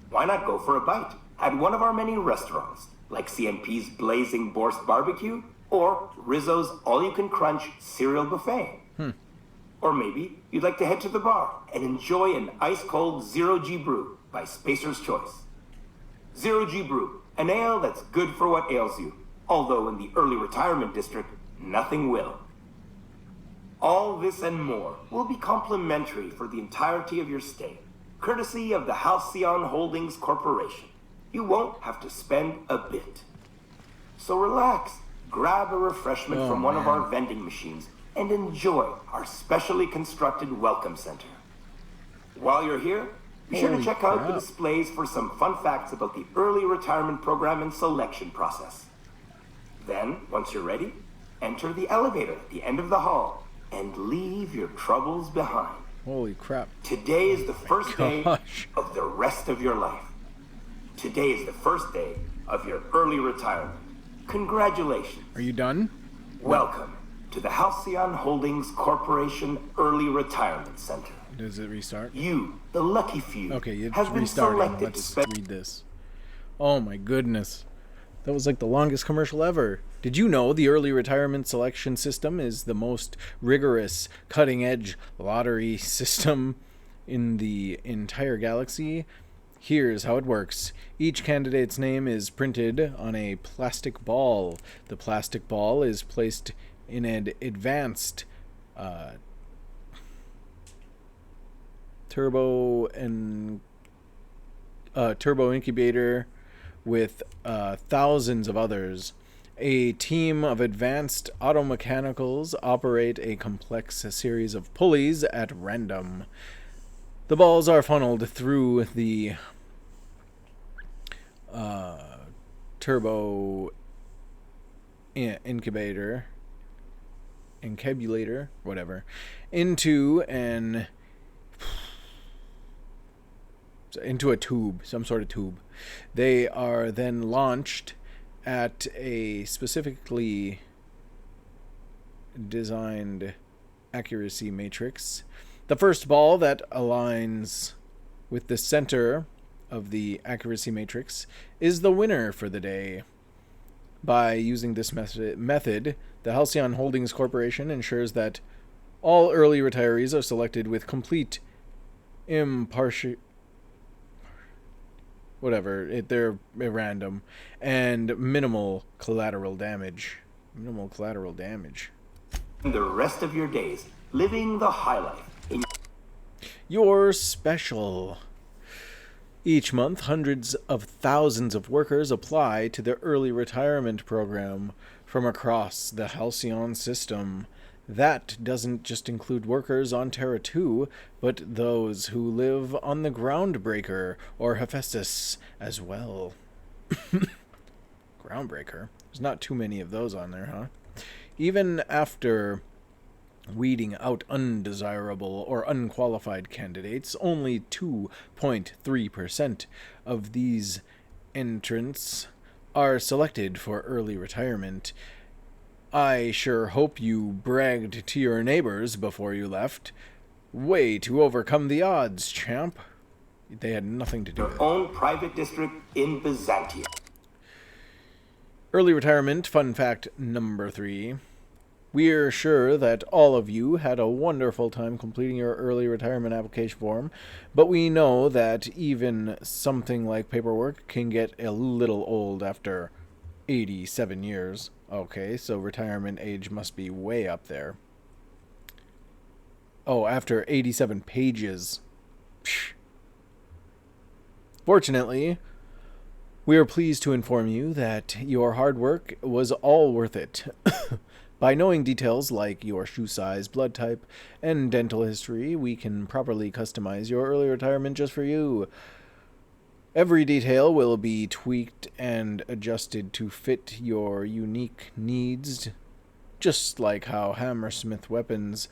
Why not go for a bite at one of our many restaurants, like CNP's Blazing Borscht Barbecue or Rizzo's All-You-Can-Crunch Cereal Buffet? Or maybe you'd like to head to the bar and enjoy an ice-cold Zero-G Brew by Spacer's Choice. Zero-G Brew, an ale that's good for what ails you, although in the early retirement district, nothing will. All this and more will be complimentary for the entirety of your stay, courtesy of the Halcyon Holdings Corporation. You won't have to spend a bit. So relax, grab a refreshment from one of our vending machines, and enjoy our specially constructed welcome center. While you're here, be sure to check out the displays for some fun facts about the early retirement program and selection process. Then, once you're ready, enter the elevator at the end of the hall and leave your troubles behind. Holy crap. Today is the first day of the rest of your life. Today is the first day of your early retirement. Congratulations. Are you done? Welcome to the Halcyon Holdings Corporation Early Retirement Center. Does it restart? You, the lucky few, Okay, it's have been restarting. selected Let's to read this. Oh my goodness. That was like the longest commercial ever. Did you know the early retirement selection system is the most rigorous, cutting-edge lottery system in the entire galaxy? Here's how it works. Each candidate's name is printed on a plastic ball. The plastic ball is placed in an advanced turbo incubator with thousands of others. A team of advanced automechanicals operate a complex series of pulleys at random. The balls are funneled through the turbo encabulator, whatever, into a tube, some sort of tube. They are then launched at a specifically designed accuracy matrix. The first ball that aligns with the center of the accuracy matrix is the winner for the day. By using this method, the Halcyon Holdings Corporation ensures that all early retirees are selected with complete they're random and minimal collateral damage. The rest of your days living the high life. You're special. Each month, hundreds of thousands of workers apply to the early retirement program from across the Halcyon system. That doesn't just include workers on Terra 2, but those who live on the Groundbreaker or Hephaestus as well. Groundbreaker? There's not too many of those on there, huh? Even after weeding out undesirable or unqualified candidates, only 2.3% of these entrants are selected for early retirement. I sure hope you bragged to your neighbors before you left. Way to overcome the odds, champ. They had nothing to do with it. Your own private district in Byzantium. Early retirement fun fact number 3. We're sure that all of you had a wonderful time completing your early retirement application form, but we know that even something like paperwork can get a little old after 87 years. Okay, so retirement age must be way up there. Oh, after 87 pages. Psh. Fortunately, we are pleased to inform you that your hard work was all worth it. By knowing details like your shoe size, blood type, and dental history, we can properly customize your early retirement just for you. Every detail will be tweaked and adjusted to fit your unique needs, just like how Hammersmith weapons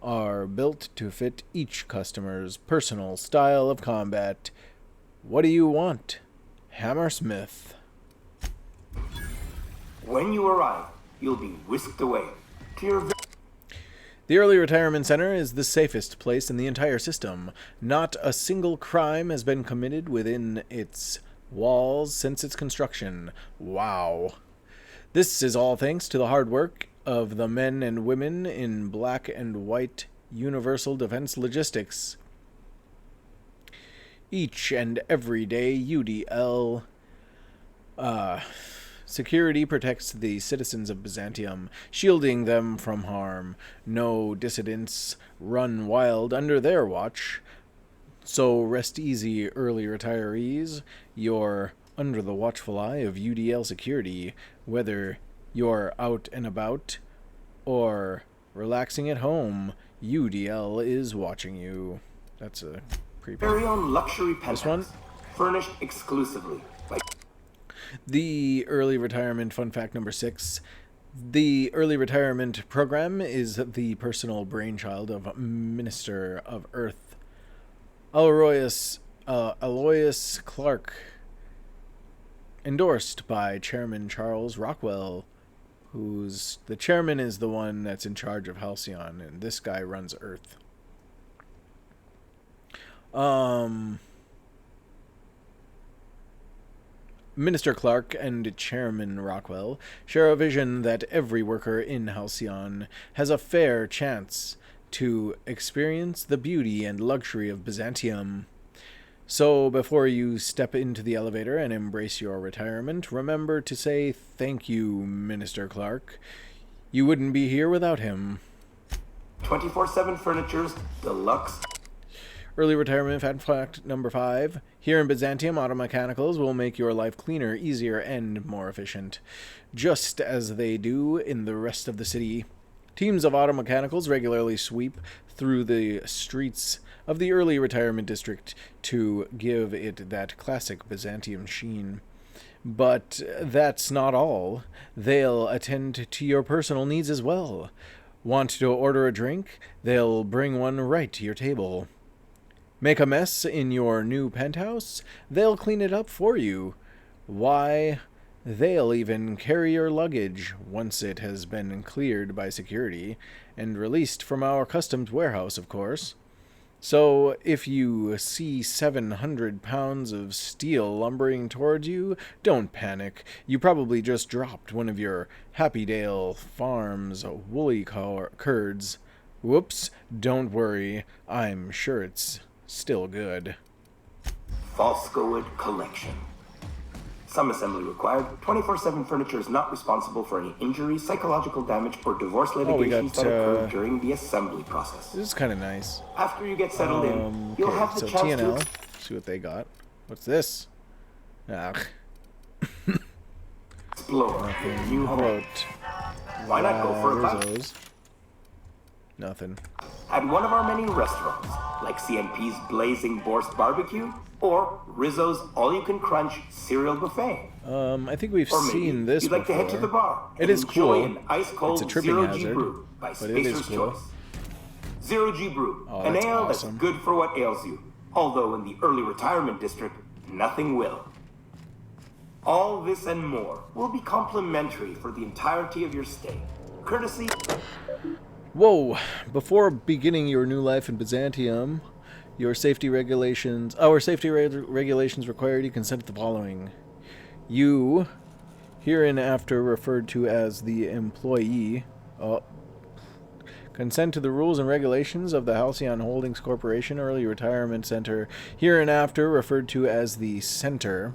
are built to fit each customer's personal style of combat. What do you want? Hammersmith. When you arrive, you'll be whisked away to your... The Early Retirement Center is the safest place in the entire system. Not a single crime has been committed within its walls since its construction. Wow. This is all thanks to the hard work of the men and women in black and white Universal Defense Logistics. Each and every day, UDL security protects the citizens of Byzantium, shielding them from harm. No dissidents run wild under their watch. So rest easy, early retirees. You're under the watchful eye of UDL security, whether you're out and about or relaxing at home. UDL is watching you. That's a creepy. Very own luxury penthouse. This one? Furnished exclusively by... The early retirement fun fact number 6. The early retirement program is the personal brainchild of Minister of Earth Aloysius Clark, endorsed by Chairman Charles Rockwell, who's the chairman is the one that's in charge of Halcyon, and this guy runs Earth. Minister Clark and Chairman Rockwell share a vision that every worker in Halcyon has a fair chance to experience the beauty and luxury of Byzantium. So before you step into the elevator and embrace your retirement, remember to say thank you, Minister Clark. You wouldn't be here without him. 24/7 Furniture's Deluxe. Early retirement fact number 5. Here in Byzantium, auto mechanicals will make your life cleaner, easier, and more efficient, just as they do in the rest of the city. Teams of auto mechanicals regularly sweep through the streets of the early retirement district to give it that classic Byzantium sheen. But that's not all. They'll attend to your personal needs as well. Want to order a drink? They'll bring one right to your table. Make a mess in your new penthouse? They'll clean it up for you. Why, they'll even carry your luggage once it has been cleared by security and released from our customs warehouse, of course. So if you see 700 pounds of steel lumbering towards you, don't panic. You probably just dropped one of your Happydale Farms woolly curds. Whoops, don't worry. I'm sure it's still good. Falscowood Collection. Some assembly required. 24/7 Furniture is not responsible for any injury, psychological damage, or divorce litigations that occur during the assembly process. This is kind of nice. After you get settled in, you'll have the chance TNL. to See what they got. What's this? explore your new How home. about Why not go for a bite? Rizzo's? Nothing. At one of our many restaurants, like CNP's Blazing Borscht Barbecue or Rizzo's All-You-Can-Crunch Cereal Buffet. I think we've Or maybe seen this you'd like to before. head to the bar It and is enjoy cool. an ice-cold It's a tripping Zero G hazard, Brew by but it is Spacer's cool. Choice. Zero G Brew, Oh, an that's ale awesome. that's good for what ails you. Although in the early retirement district, nothing will. All this and more will be complimentary for the entirety of your stay. Courtesy... Whoa! Before beginning your new life in Byzantium, our safety regulations require you to consent to the following. You, hereinafter referred to as the employee, consent to the rules and regulations of the Halcyon Holdings Corporation Early Retirement Center, hereinafter referred to as the Center.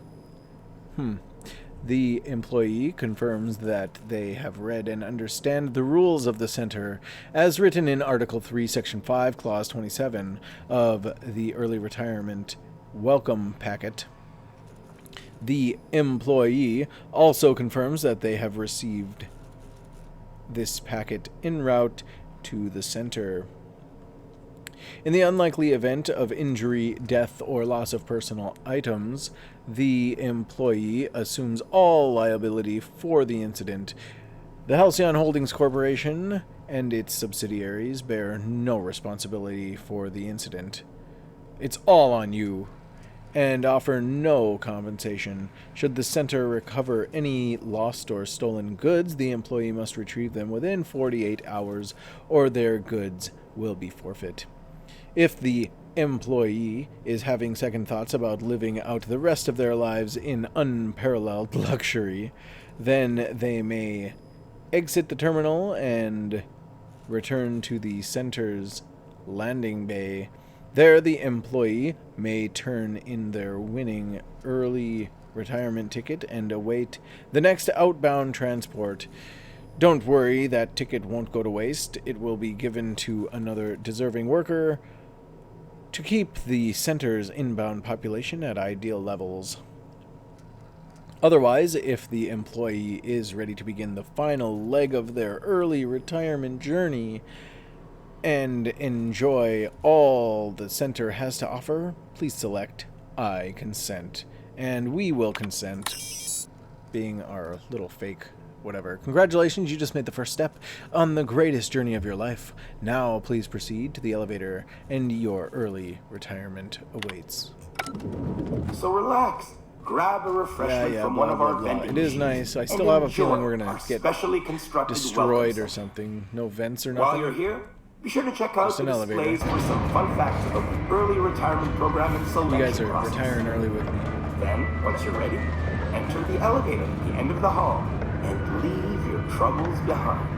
The employee confirms that they have read and understand the rules of the Center as written in Article 3, Section 5, Clause 27 of the Early Retirement Welcome Packet. The employee also confirms that they have received this packet en route to the Center. In the unlikely event of injury, death, or loss of personal items, the employee assumes all liability for the incident. The Halcyon Holdings Corporation and its subsidiaries bear no responsibility for the incident. It's all on you, and offer no compensation. Should the center recover any lost or stolen goods, the employee must retrieve them within 48 hours, or their goods will be forfeit. If the employee is having second thoughts about living out the rest of their lives in unparalleled luxury, then they may exit the terminal and return to the center's landing bay. There, the employee may turn in their winning early retirement ticket and await the next outbound transport. Don't worry, that ticket won't go to waste. It will be given to another deserving worker to keep the center's inbound population at ideal levels. Otherwise, if the employee is ready to begin the final leg of their early retirement journey and enjoy all the center has to offer, please select I consent. And we will consent, being our little fake whatever. Congratulations, you just made the first step on the greatest journey of your life. Now please proceed to the elevator and your early retirement awaits. So relax. grab a refreshment from one of our vending It is machines nice. I and still have a feeling enjoy we're gonna our get specially constructed destroyed welcome or something. No vents or center. While nothing. you're here, be sure to check out Just the an elevator. displays for some fun facts about the early retirement program and selection You guys are process. retiring early with me. Then, once you're ready, enter the elevator at the end of the hall and leave your troubles behind.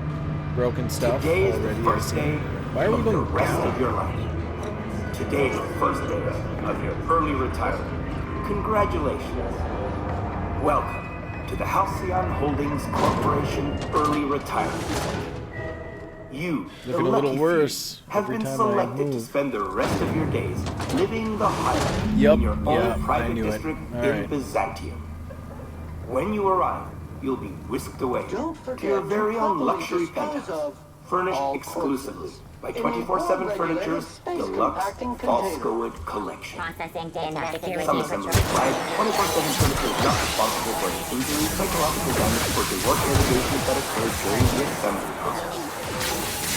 Broken stuff Today is already. the first day Why are we of the going rest down? of your life. Today is the first day of your early retirement. Congratulations. Welcome to the Halcyon Holdings Corporation Early Retirement Center. You, the Looking a lucky little worse few, have every been time I selected to move. spend the rest of your days living the highlight Yep, in your yeah, own I private knew it. district All in right. Byzantium. When you arrive, you'll be whisked away to your very own luxury penthouse, furnished exclusively by 24/7 Furniture's deluxe Falscowood collection. Processing data. Security Some assembly required. 24/7 Furniture is not responsible for any injury, psychological damage, or divorce litigation that occurred during the assembly process.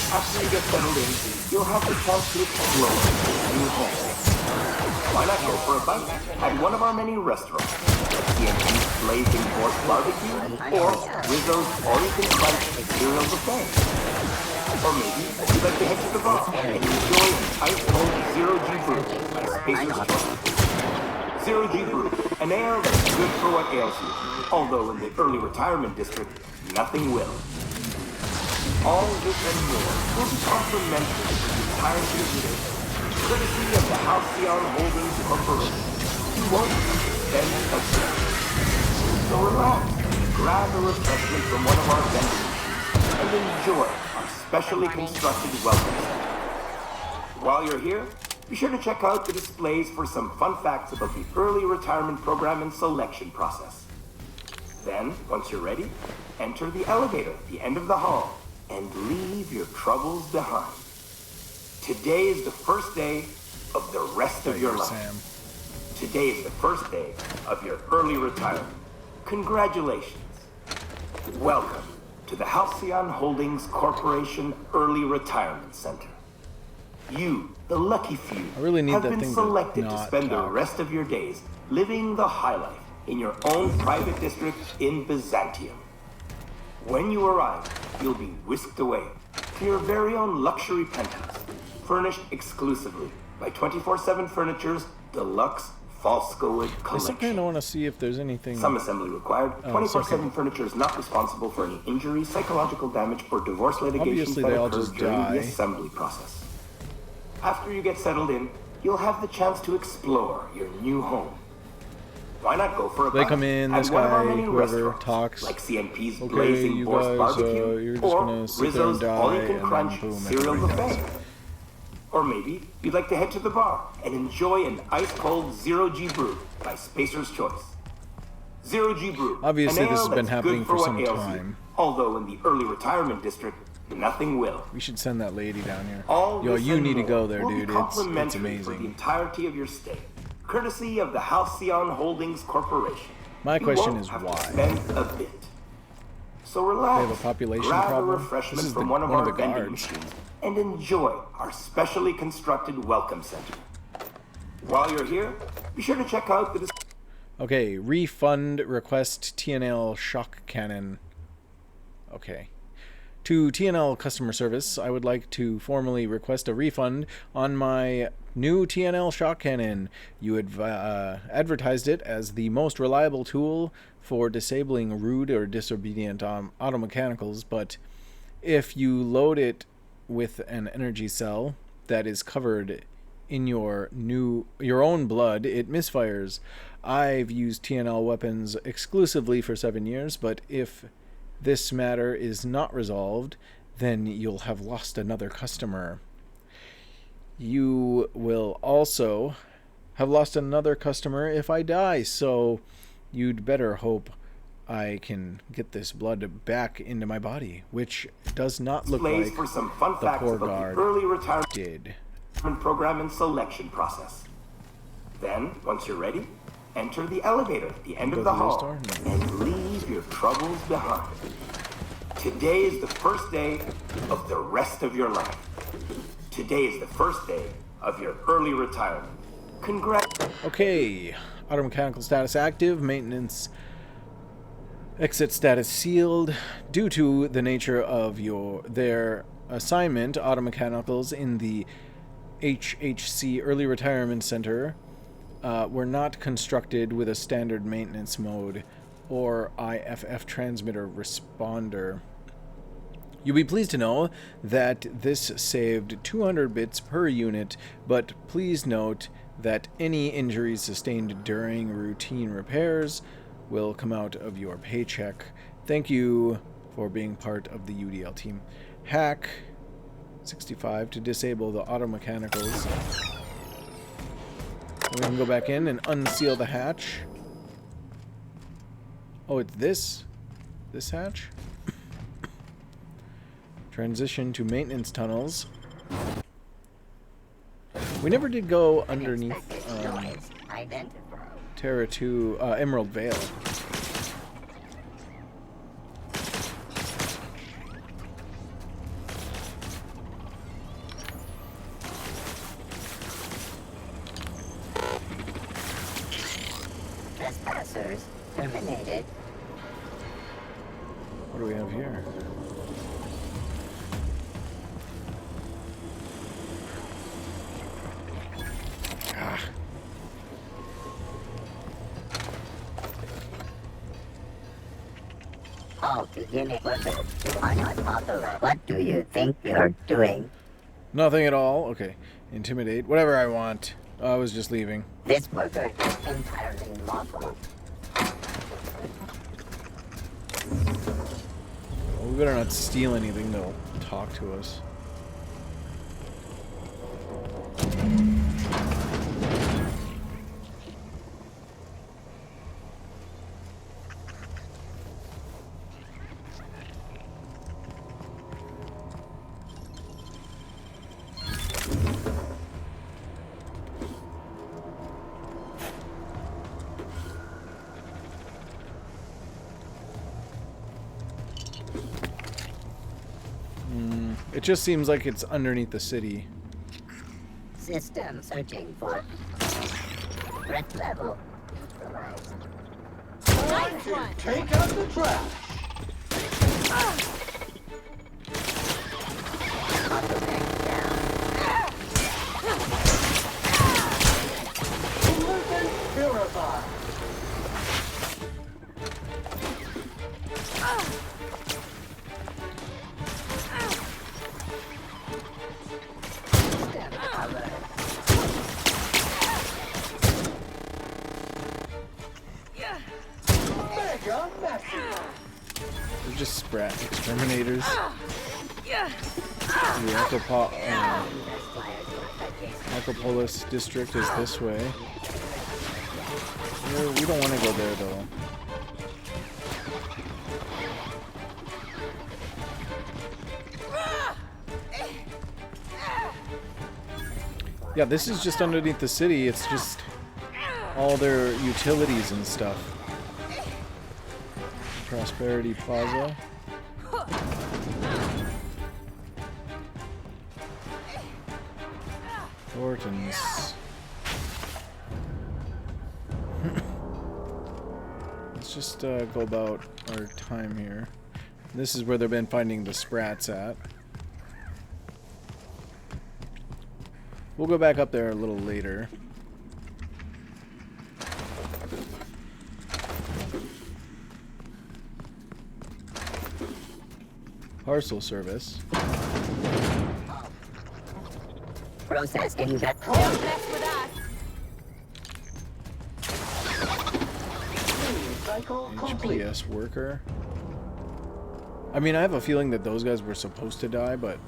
After you get settled in, you'll have the chance to explore your new home. Why not go for a bite at one of our many restaurants? CNP's Blazing Force Barbecue or Rizzo's All-You-Can Crunch Cereal Buffet. Or maybe you'd like to head to the bar and enjoy an ice-cold Zero-G Brew by Spacer's Choice. Zero-G Brew, an ale that's good for what ails you, although in the early retirement district, nothing will. All this and more will be complimentary for the entirety of your day, courtesy of the Halcyon Holdings Corporation. You won't spend a cent. So relax, grab a refreshment from one of our vending machines, and enjoy our specially constructed welcome center. While you're here, be sure to check out the displays for some fun facts about the early retirement program and selection process. Then, once you're ready, enter the elevator at the end of the hall and leave your troubles behind. Today is the first day of the rest of your life. Today is the first day of your early retirement. Congratulations. Welcome to the Halcyon Holdings Corporation Early Retirement Center. You, the lucky few, I really need have that been thing to selected to not spend the talk. rest of your days living the high life in your own private district in Byzantium. When you arrive, you'll be whisked away to your very own luxury penthouse, furnished exclusively by 24/7 Furniture's deluxe Falscowood I collection. still kind of want to see if there's anything. Some assembly required. Oh, 24/7 Furniture is not responsible for any injury, psychological damage, or divorce litigation Obviously, that they all occurred just during die. the assembly process. After you get settled in, you'll have the chance to explore your new home. Why not go for a They bite come in, at this one of our guy, many whoever restaurants, talks. like CNP's Okay, Blazing you Force guys, Barbecue you're just or gonna sit there Rizzo's and die, All-You-Can and Crunch then boom, Cereal everybody Buffet. Or maybe you'd like to head to the bar and enjoy an ice-cold Zero-G Brew by Spacer's Choice. Zero-G Brew, Obviously, an this ale has been that's happening good for what some ails you, time. although in the early retirement district, nothing will. We should send that lady down here. All Yo, this you and need to more go there, will be dude. It's complimentary for the amazing. entirety of your stay, courtesy of the Halcyon Holdings Corporation. My You question won't is have why? to spend a bit. So relax. They have a population grab problem? a This refreshment is from the- one of one of our the vending guards. machines and enjoy our specially constructed welcome center. While you're here, be sure to check out the Okay, refund request TNL shock cannon. Okay. To TNL customer service, I would like to formally request a refund on my new TNL shock cannon. You had advertised it as the most reliable tool for disabling rude or disobedient automechanicals, but if you load it with an energy cell that is covered in your own blood, it misfires. I've used TNL weapons exclusively for 7 years, but if this matter is not resolved, then you'll have lost another customer. You will also have lost another customer if I die, so you'd better hope I can get this blood back into my body, which does not look displays like for some fun the facts poor about guard the early retirement did. program and selection process. Then, once you're ready, enter the elevator at the end Go of the through this hall door? and leave your troubles behind. Today is the first day of the rest of your life. Today is the first day of your early retirement. Congrats. Okay, Automechanical status active. Maintenance exit status sealed. Due to the nature of their assignment, automechanicals in the HHC Early Retirement Center were not constructed with a standard maintenance mode or IFF transmitter responder. You'll be pleased to know that this saved 200 bits per unit, but please note that any injuries sustained during routine repairs will come out of your paycheck. Thank you for being part of the UDL team. Hack 65 to disable the automechanicals. We can go back in and unseal the hatch. Oh, it's this hatch? Transition to maintenance tunnels. We never did go underneath Terra 2 Emerald Vale. Trespassers terminated. What do we have here? Ah. All unit workers who are not authorized. What do you think you're doing? Nothing at all. Okay. Intimidate. Whatever I want. I was just leaving. This worker is entirely lawful. Well, we better not steal anything that'll talk to us. It just seems like it's underneath the city. System searching for threat level neutralized. Time to take out the trash. Pollutant purified. They're just sprat exterminators. The Acropolis district is this way. We don't want to go there though. Yeah, this is just underneath the city. It's just all their utilities and stuff. Prosperity Plaza. Thornton's. Let's just go about our time here. This is where they've been finding the sprats at. We'll go back up there a little later. Parcel service. Processing that. Don't mess with us. HPS worker. I mean, I have a feeling that those guys were supposed to die, but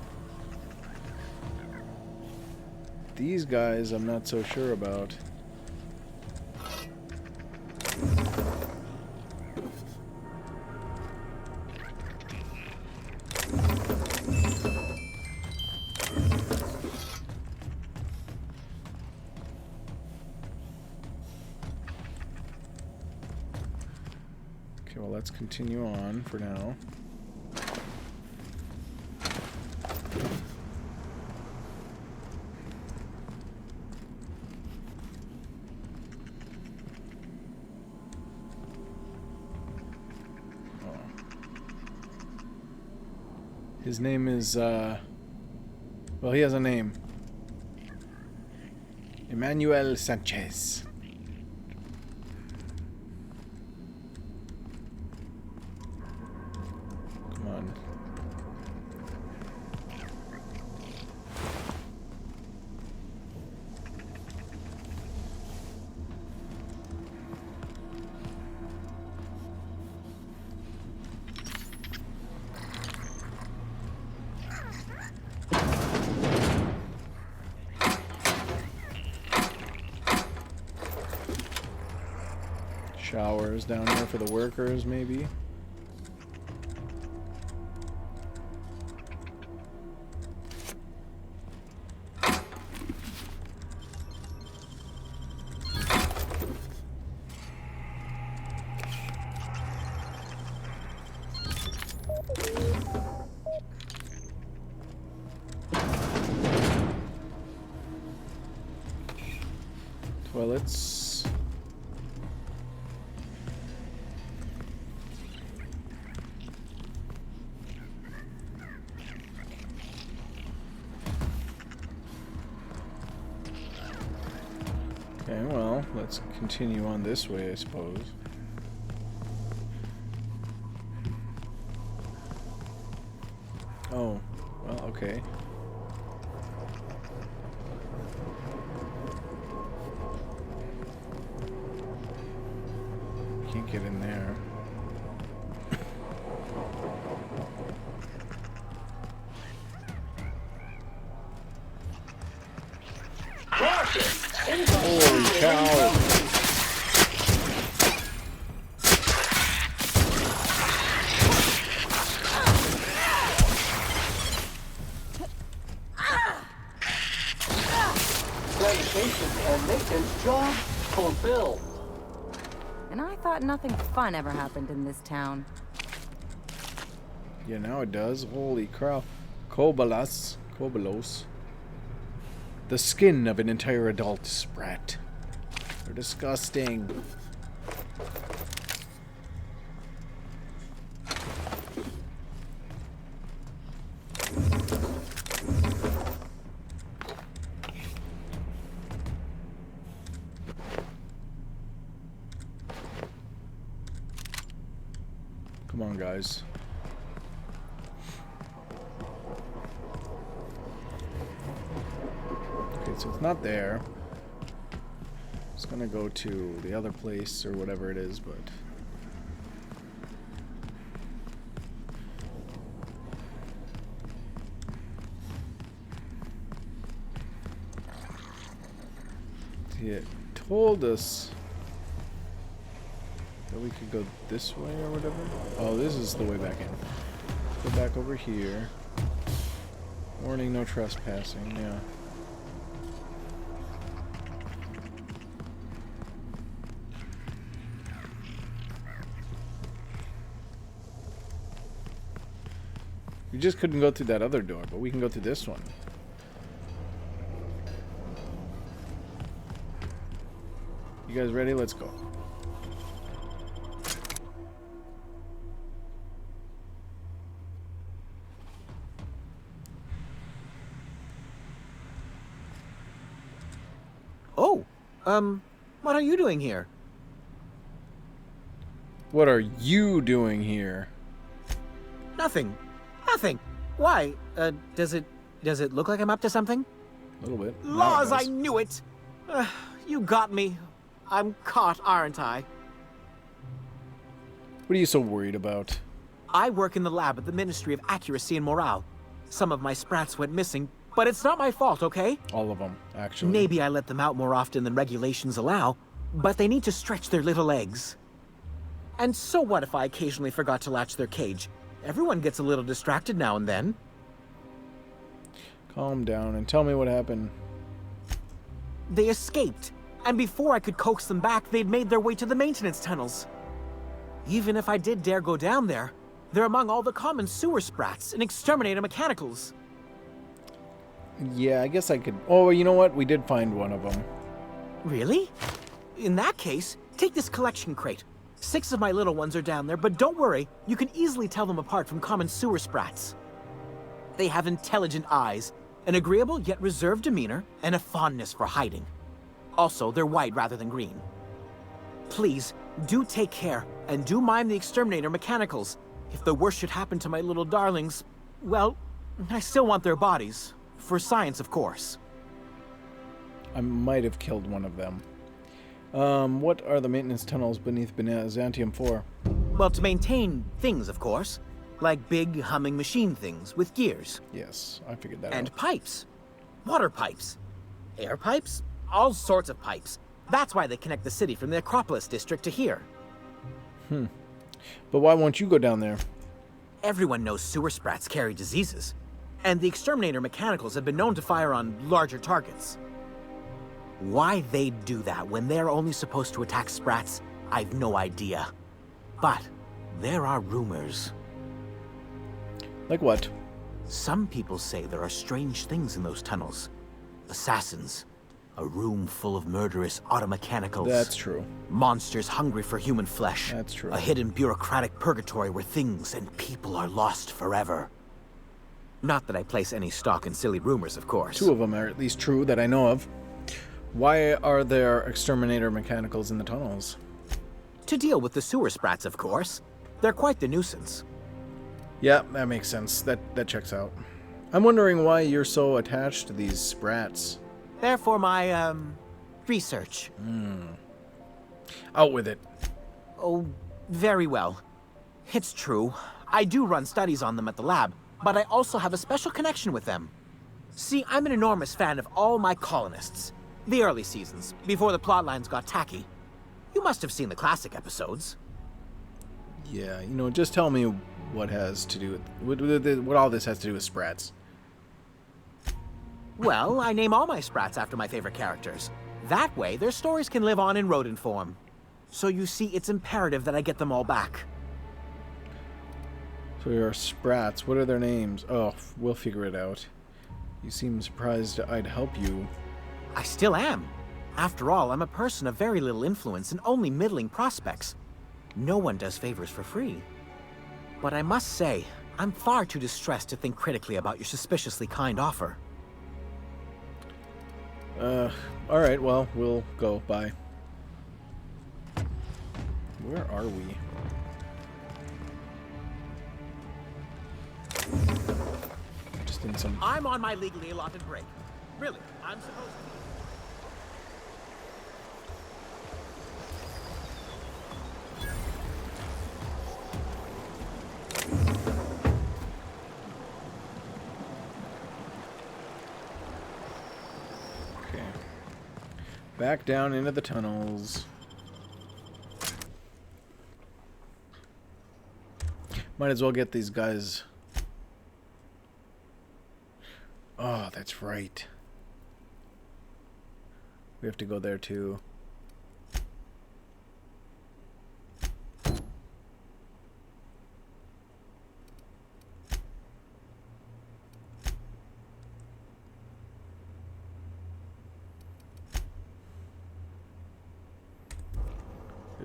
these guys I'm not so sure about. Okay, well, let's continue on for now. His name is, well, he has a name. Emmanuel Sanchez. Come on. Showers down there for the workers, maybe. Toilets. Okay, well, let's continue on this way, I suppose. Oh, well, okay. Can't get in there. Holy cow! Sanitation and maintenance job fulfilled. And I thought nothing fun ever happened in this town. Yeah, now it does. Holy cow. Kobolos. The skin of an entire adult sprat. They're disgusting. Come on, guys. Okay, so it's not there. It's gonna go to the other place or whatever it is, but it told us that we could go this way or whatever. Oh, this is the way back in. Go back over here. Warning, no trespassing. Yeah. We just couldn't go through that other door, but we can go through this one. You guys ready? Let's go. Oh, what are you doing here? What are you doing here? Nothing. Nothing. Why? Does it look like I'm up to something? A little bit. Laws, I knew it! You got me. I'm caught, aren't I? What are you so worried about? I work in the lab at the Ministry of Accuracy and Morale. Some of my sprats went missing, but it's not my fault, okay? All of them, actually. Maybe I let them out more often than regulations allow, but they need to stretch their little legs. And so what if I occasionally forgot to latch their cage? Everyone gets a little distracted now and then. Calm down and tell me what happened. They escaped, and before I could coax them back, they'd made their way to the maintenance tunnels. Even if I did dare go down there, they're among all the common sewer sprats and exterminator mechanicals. Yeah, I guess I could... Oh, you know what? We did find one of them. Really? In that case, take this collection crate. 6 of my little ones are down there, but don't worry, you can easily tell them apart from common sewer sprats. They have intelligent eyes, an agreeable yet reserved demeanor, and a fondness for hiding. Also, they're white rather than green. Please, do take care, and do mind the exterminator mechanicals. If the worst should happen to my little darlings, well, I still want their bodies. For science, of course. I might have killed one of them. What are the maintenance tunnels beneath Byzantium for? Well, to maintain things, of course. Like big, humming machine things with gears. Yes, I figured that out. And pipes. Water pipes. Air pipes. All sorts of pipes. That's why they connect the city from the Acropolis district to here. But why won't you go down there? Everyone knows sewer sprats carry diseases. And the exterminator mechanicals have been known to fire on larger targets. Why they'd do that when they're only supposed to attack sprats, I've no idea. But there are rumors. Like what? Some people say there are strange things in those tunnels. Assassins. A room full of murderous automechanicals. That's true. Monsters hungry for human flesh. That's true. A hidden bureaucratic purgatory where things and people are lost forever. Not that I place any stock in silly rumors, of course. 2 of them are at least true that I know of. Why are there exterminator mechanicals in the tunnels? To deal with the sewer sprats, of course. They're quite the nuisance. Yeah, that makes sense. That checks out. I'm wondering why you're so attached to these sprats. They're for my, research. Out with it. Oh, very well. It's true. I do run studies on them at the lab, but I also have a special connection with them. See, I'm an enormous fan of all my colonists. The early seasons, before the plotlines got tacky. You must have seen the classic episodes. Yeah, just tell me what has to do with what all this has to do with sprats. Well, I name all my sprats after my favorite characters. That way, their stories can live on in rodent form. So you see, it's imperative that I get them all back. So your sprats, what are their names? Oh, we'll figure it out. You seem surprised I'd help you. I still am. After all, I'm a person of very little influence and only middling prospects. No one does favors for free. But I must say, I'm far too distressed to think critically about your suspiciously kind offer. Alright, well, we'll go. Bye. Where are we? Just in some... I'm on my legally allotted break. Really, I'm supposed to... Back down into the tunnels. Might as well get these guys. Oh, that's right. We have to go there too.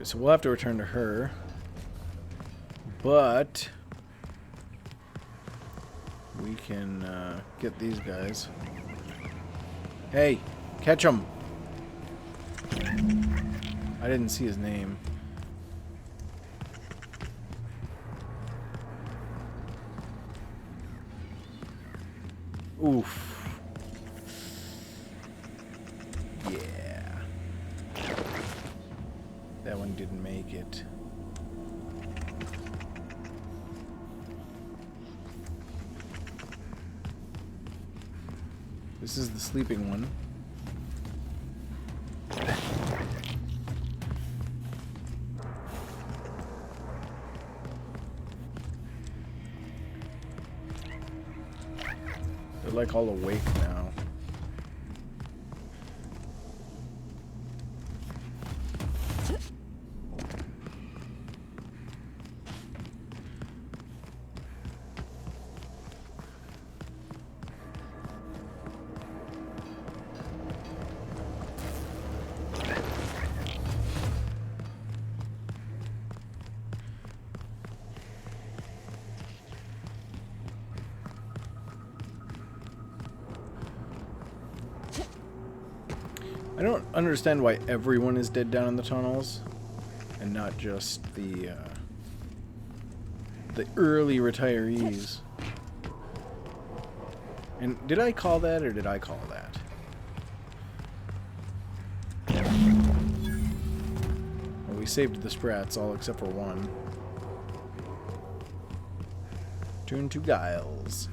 So we'll have to return to her. But we can get these guys. Hey, catch him! I didn't see his name. Oof. Yeah. That one didn't make it. This is the sleeping one. They're like all awake now. I don't understand why everyone is dead down in the tunnels, and not just the early retirees. And did I call that, or did I call that? Well, we saved the sprats, all except for one. Turn to Giles.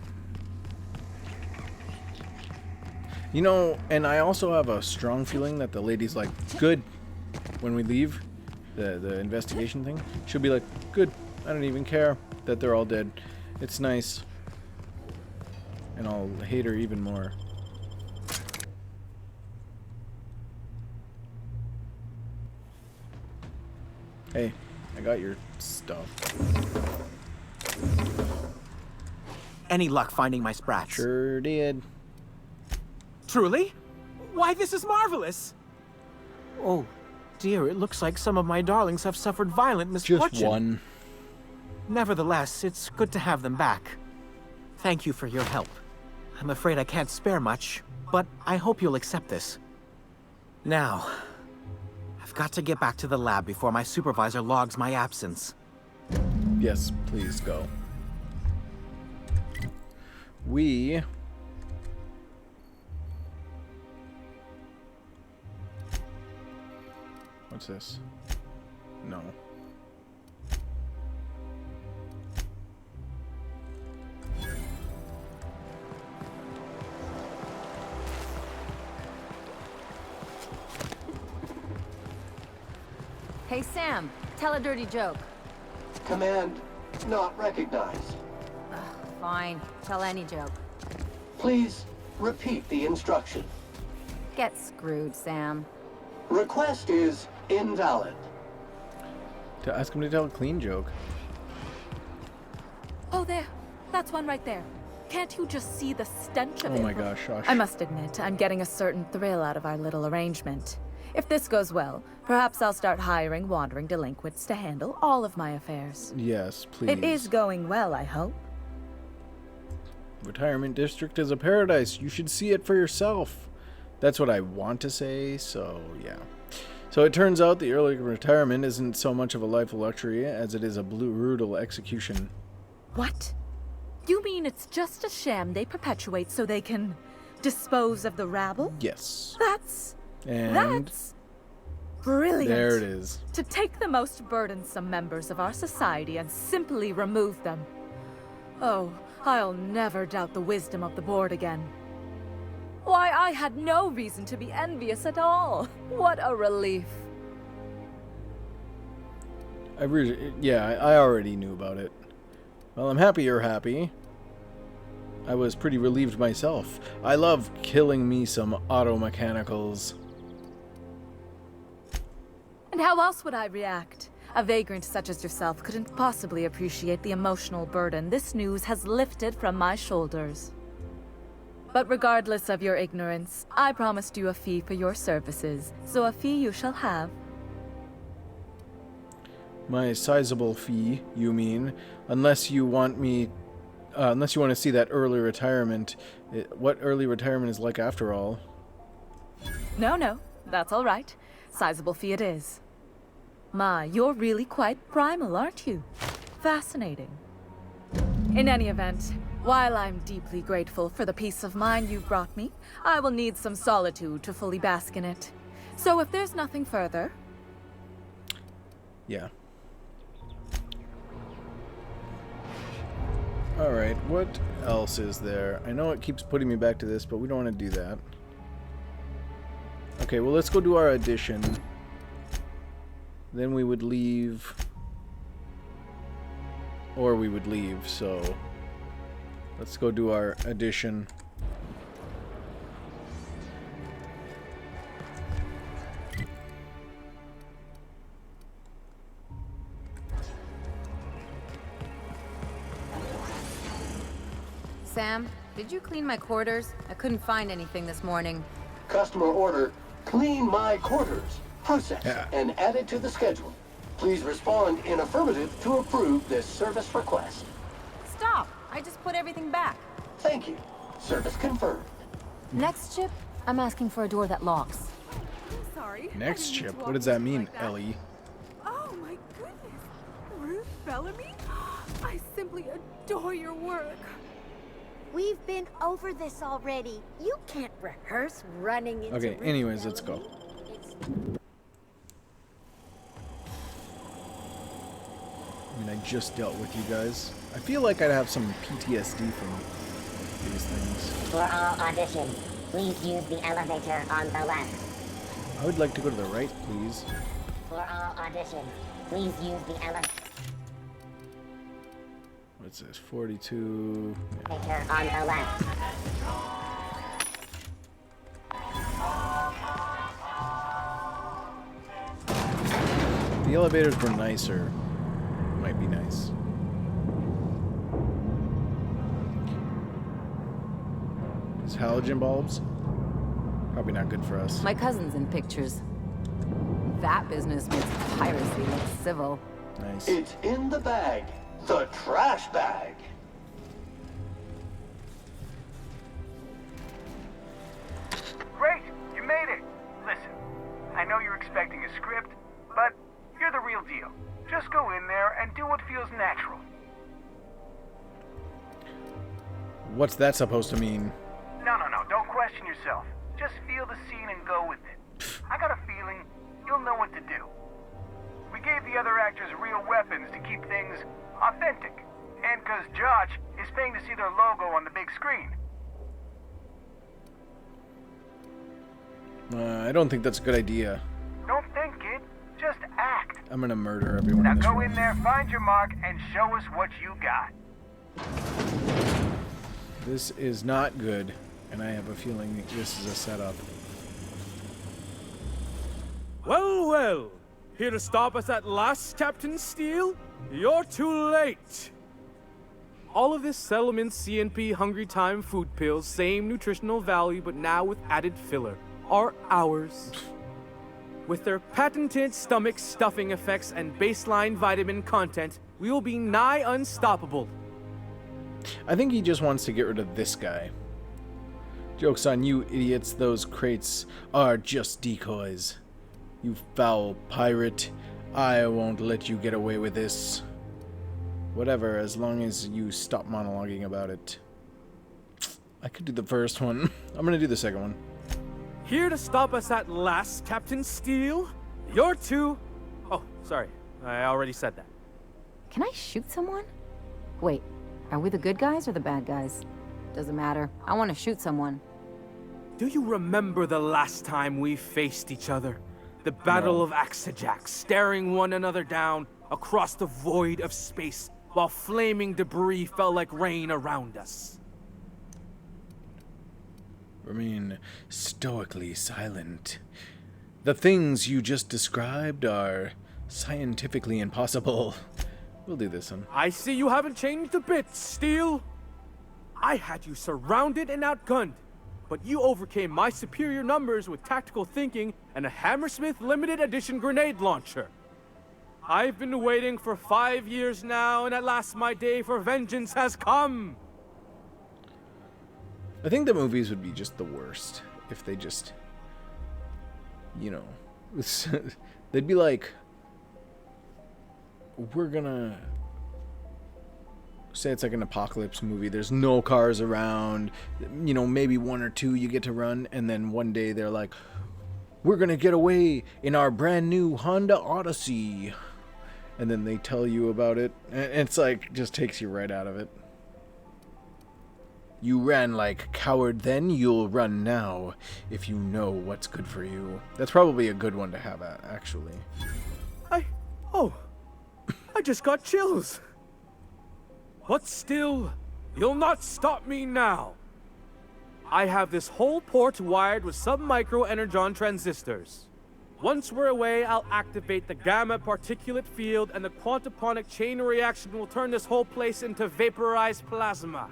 You know, and I also have a strong feeling that the lady's like, good, when we leave the investigation thing. She'll be like, good, I don't even care that they're all dead. It's nice. And I'll hate her even more. Hey, I got your stuff. Any luck finding my sprats? Sure did. Truly? Why, this is marvelous! Oh, dear, it looks like some of my darlings have suffered violent misfortune. Just one. Nevertheless, it's good to have them back. Thank you for your help. I'm afraid I can't spare much, but I hope you'll accept this. Now, I've got to get back to the lab before my supervisor logs my absence. Yes, please go. What's this? No. Hey, Sam, tell a dirty joke. Command not recognized. Fine, tell any joke. Please repeat the instruction. Get screwed, Sam. Request is invalid. To ask him to tell a clean joke. Oh, there. That's one right there. Can't you just see the stench of it? Oh my gosh, Josh. I must admit, I'm getting a certain thrill out of our little arrangement. If this goes well, perhaps I'll start hiring wandering delinquents to handle all of my affairs. Yes, please. It is going well, I hope. Retirement district is a paradise. You should see it for yourself. That's what I want to say, so yeah. So it turns out the early retirement isn't so much of a life of luxury as it is a brutal execution. What? You mean it's just a sham they perpetuate so they can dispose of the rabble? Yes. That's brilliant. There it is. To take the most burdensome members of our society and simply remove them. Oh, I'll never doubt the wisdom of the board again. Why, I had no reason to be envious at all. What a relief. I already knew about it. Well, I'm happy you're happy. I was pretty relieved myself. I love killing me some auto mechanicals. And how else would I react? A vagrant such as yourself couldn't possibly appreciate the emotional burden this news has lifted from my shoulders. But regardless of your ignorance, I promised you a fee for your services, so a fee you shall have. My sizable fee, you mean? Unless you want to see that early retirement. What early retirement is like after all? No, that's all right. Sizable fee it is. My, you're really quite primal, aren't you? Fascinating. In any event, while I'm deeply grateful for the peace of mind you've brought me, I will need some solitude to fully bask in it. So if there's nothing further... Yeah. Alright, what else is there? I know it keeps putting me back to this, but we don't want to do that. Okay, well, let's go do our addition. Then we would leave. Or we would leave, so... Let's go do our addition. Sam, did you clean my quarters? I couldn't find anything this morning. Customer order, clean my quarters. Process and add it to the schedule. Please respond in affirmative to approve this service request. Stop! I just put everything back. Thank you. Service confirmed. Next ship, I'm asking for a door that locks. sorry. Next ship? What does that mean, Ellie? Oh my goodness. Ruth Bellamy? I simply adore your work. We've been over this already. You can't rehearse running into Okay, anyways, let's go. I mean, I just dealt with you guys. I feel like I'd have some PTSD from these things. For all auditions, please use the elevator on the left. I would like to go to the right, please. For all auditions, please use the elevator What's this? 42. on the left. The elevators were nicer. Might be nice. These halogen bulbs? Probably not good for us. My cousin's in pictures. That business makes piracy look civil. Nice. It's in the bag. The trash bag. Great, you made it. Listen, I know you're expecting a script, but you're the real deal. Just go in there and do what feels natural. What's that supposed to mean? No, don't question yourself. Just feel the scene and go with it. I got a feeling you'll know what to do. We gave the other actors real weapons to keep things authentic. And because Josh is paying to see their logo on the big screen. I don't think that's a good idea. Don't think it, just act. I'm gonna murder everyone Now in this go room. in there, find your mark, and show us what you got. This is not good, and I have a feeling this is a setup. Well, well. Here to stop us at last, Captain Steele? You're too late. All of this settlement CNP Hungry Time food pills, same nutritional value, but now with added filler, are ours. With their patented stomach stuffing effects and baseline vitamin content, we will be nigh unstoppable. I think he just wants to get rid of this guy. Joke's on you, idiots. Those crates are just decoys. You foul pirate. I won't let you get away with this. Whatever, as long as you stop monologuing about it. I could do the first one. I'm gonna do the second one. Here to stop us at last, Captain Steele? You're too... Oh, sorry. I already said that. Can I shoot someone? Wait, are we the good guys or the bad guys? Doesn't matter. I want to shoot someone. Do you remember the last time we faced each other? The Battle of Axajax, staring one another down across the void of space while flaming debris fell like rain around us. Remain stoically silent. The things you just described are scientifically impossible. We'll do this one. I see you haven't changed a bit, Steele. I had you surrounded and outgunned, but you overcame my superior numbers with tactical thinking and a Hammersmith limited edition grenade launcher. I've been waiting for 5 years now, and at last my day for vengeance has come. I think the movies would be just the worst if they just, you know, they'd be like, we're gonna say it's like an apocalypse movie. There's no cars around, you know, maybe one or two you get to run, and then one day they're like, we're gonna get away in our brand new Honda Odyssey, and then they tell you about it, and it's like just takes you right out of it. You ran like a coward then, you'll run now, if you know what's good for you. That's probably a good one to have, actually. I just got chills. But still, you'll not stop me now. I have this whole port wired with sub-micro energon transistors. Once we're away, I'll activate the gamma particulate field, and the quantaponic chain reaction will turn this whole place into vaporized plasma.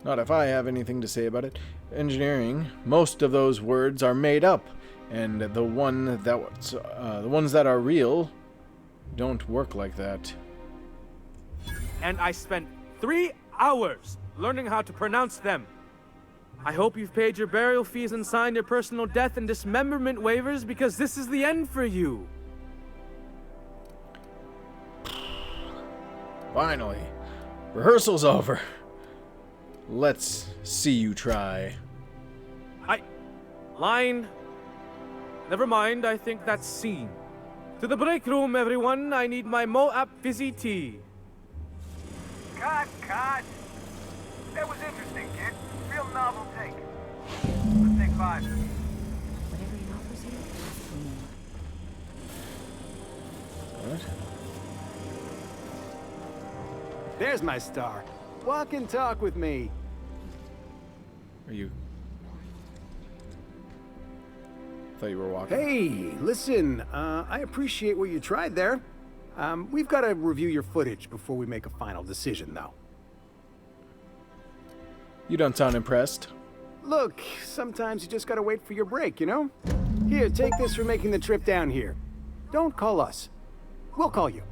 Not if I have anything to say about it. Engineering, most of those words are made up, and the ones that are real don't work like that. And I spent 3 hours learning how to pronounce them. I hope you've paid your burial fees and signed your personal death and dismemberment waivers, because this is the end for you. Finally. Rehearsal's over. Let's see you try. Line. Never mind, I think that's scene. To the break room, everyone. I need my Moab fizzy tea. Cut. That was interesting, kid. Real novel take. Let's take 5. Whatever he offers you, ask for more. What? There's my star. Walk and talk with me. Are you... thought you were walking. Hey, listen, I appreciate what you tried there. We've got to review your footage before we make a final decision, though. You don't sound impressed. Look, sometimes you just gotta wait for your break, you know? Here, take this for making the trip down here. Don't call us. We'll call you.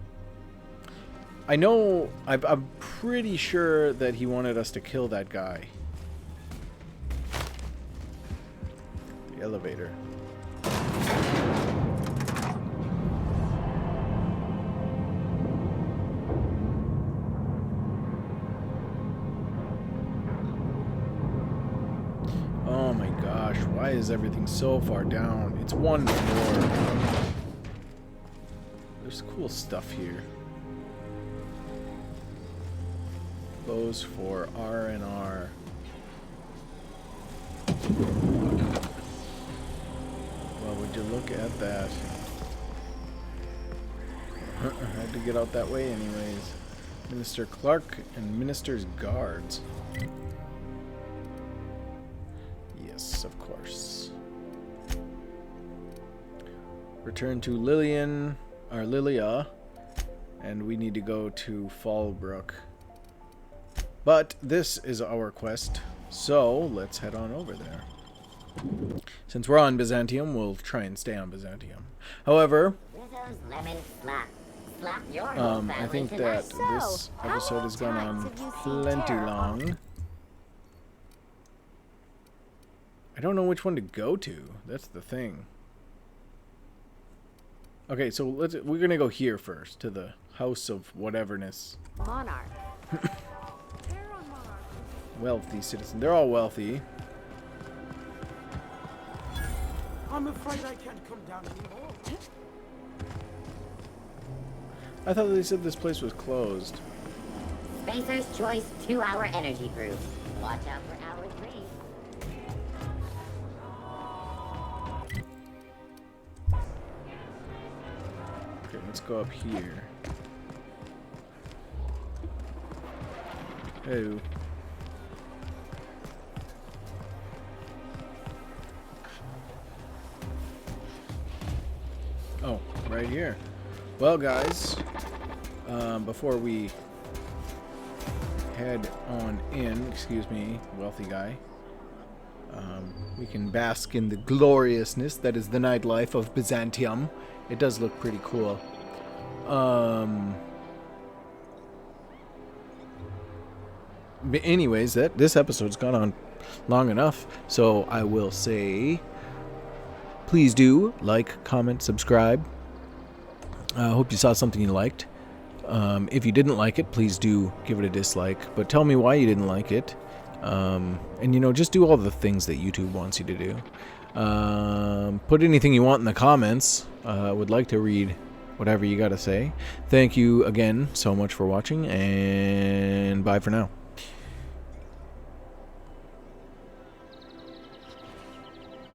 I know... I'm pretty sure that he wanted us to kill that guy. The elevator. Oh my gosh, why is everything so far down? It's one floor. There's cool stuff here. Close for R&R. Well, would you look at that? I had to get out that way anyways. Minister Clark and Minister's guards. Yes, of course. Return to Lilia, and we need to go to Fallbrook. But this is our quest, so let's head on over there. Since we're on Byzantium, we'll try and stay on Byzantium. However, I think that this episode has gone on plenty long. I don't know which one to go to. That's the thing. Okay, so we're gonna go here first, to the House of Whateverness. Monarch. Wealthy citizen. They're all wealthy. I'm afraid I can't come down anymore. I thought they said this place was closed. Spacer's Choice 2-hour energy brew. Watch out for hour 3. Okay, let's go up here. Oh. Oh, right here. Well, guys, before we head on in, excuse me, wealthy guy, we can bask in the gloriousness that is the nightlife of Byzantium. It does look pretty cool. But anyways, this episode's gone on long enough, so I will say, please do like, comment, subscribe. I hope you saw something you liked. If you didn't like it, please do give it a dislike, but tell me why you didn't like it. And, you know, just do all the things that YouTube wants you to do. Put anything you want in the comments. Would like to read whatever you got to say. Thank you again so much for watching, and bye for now.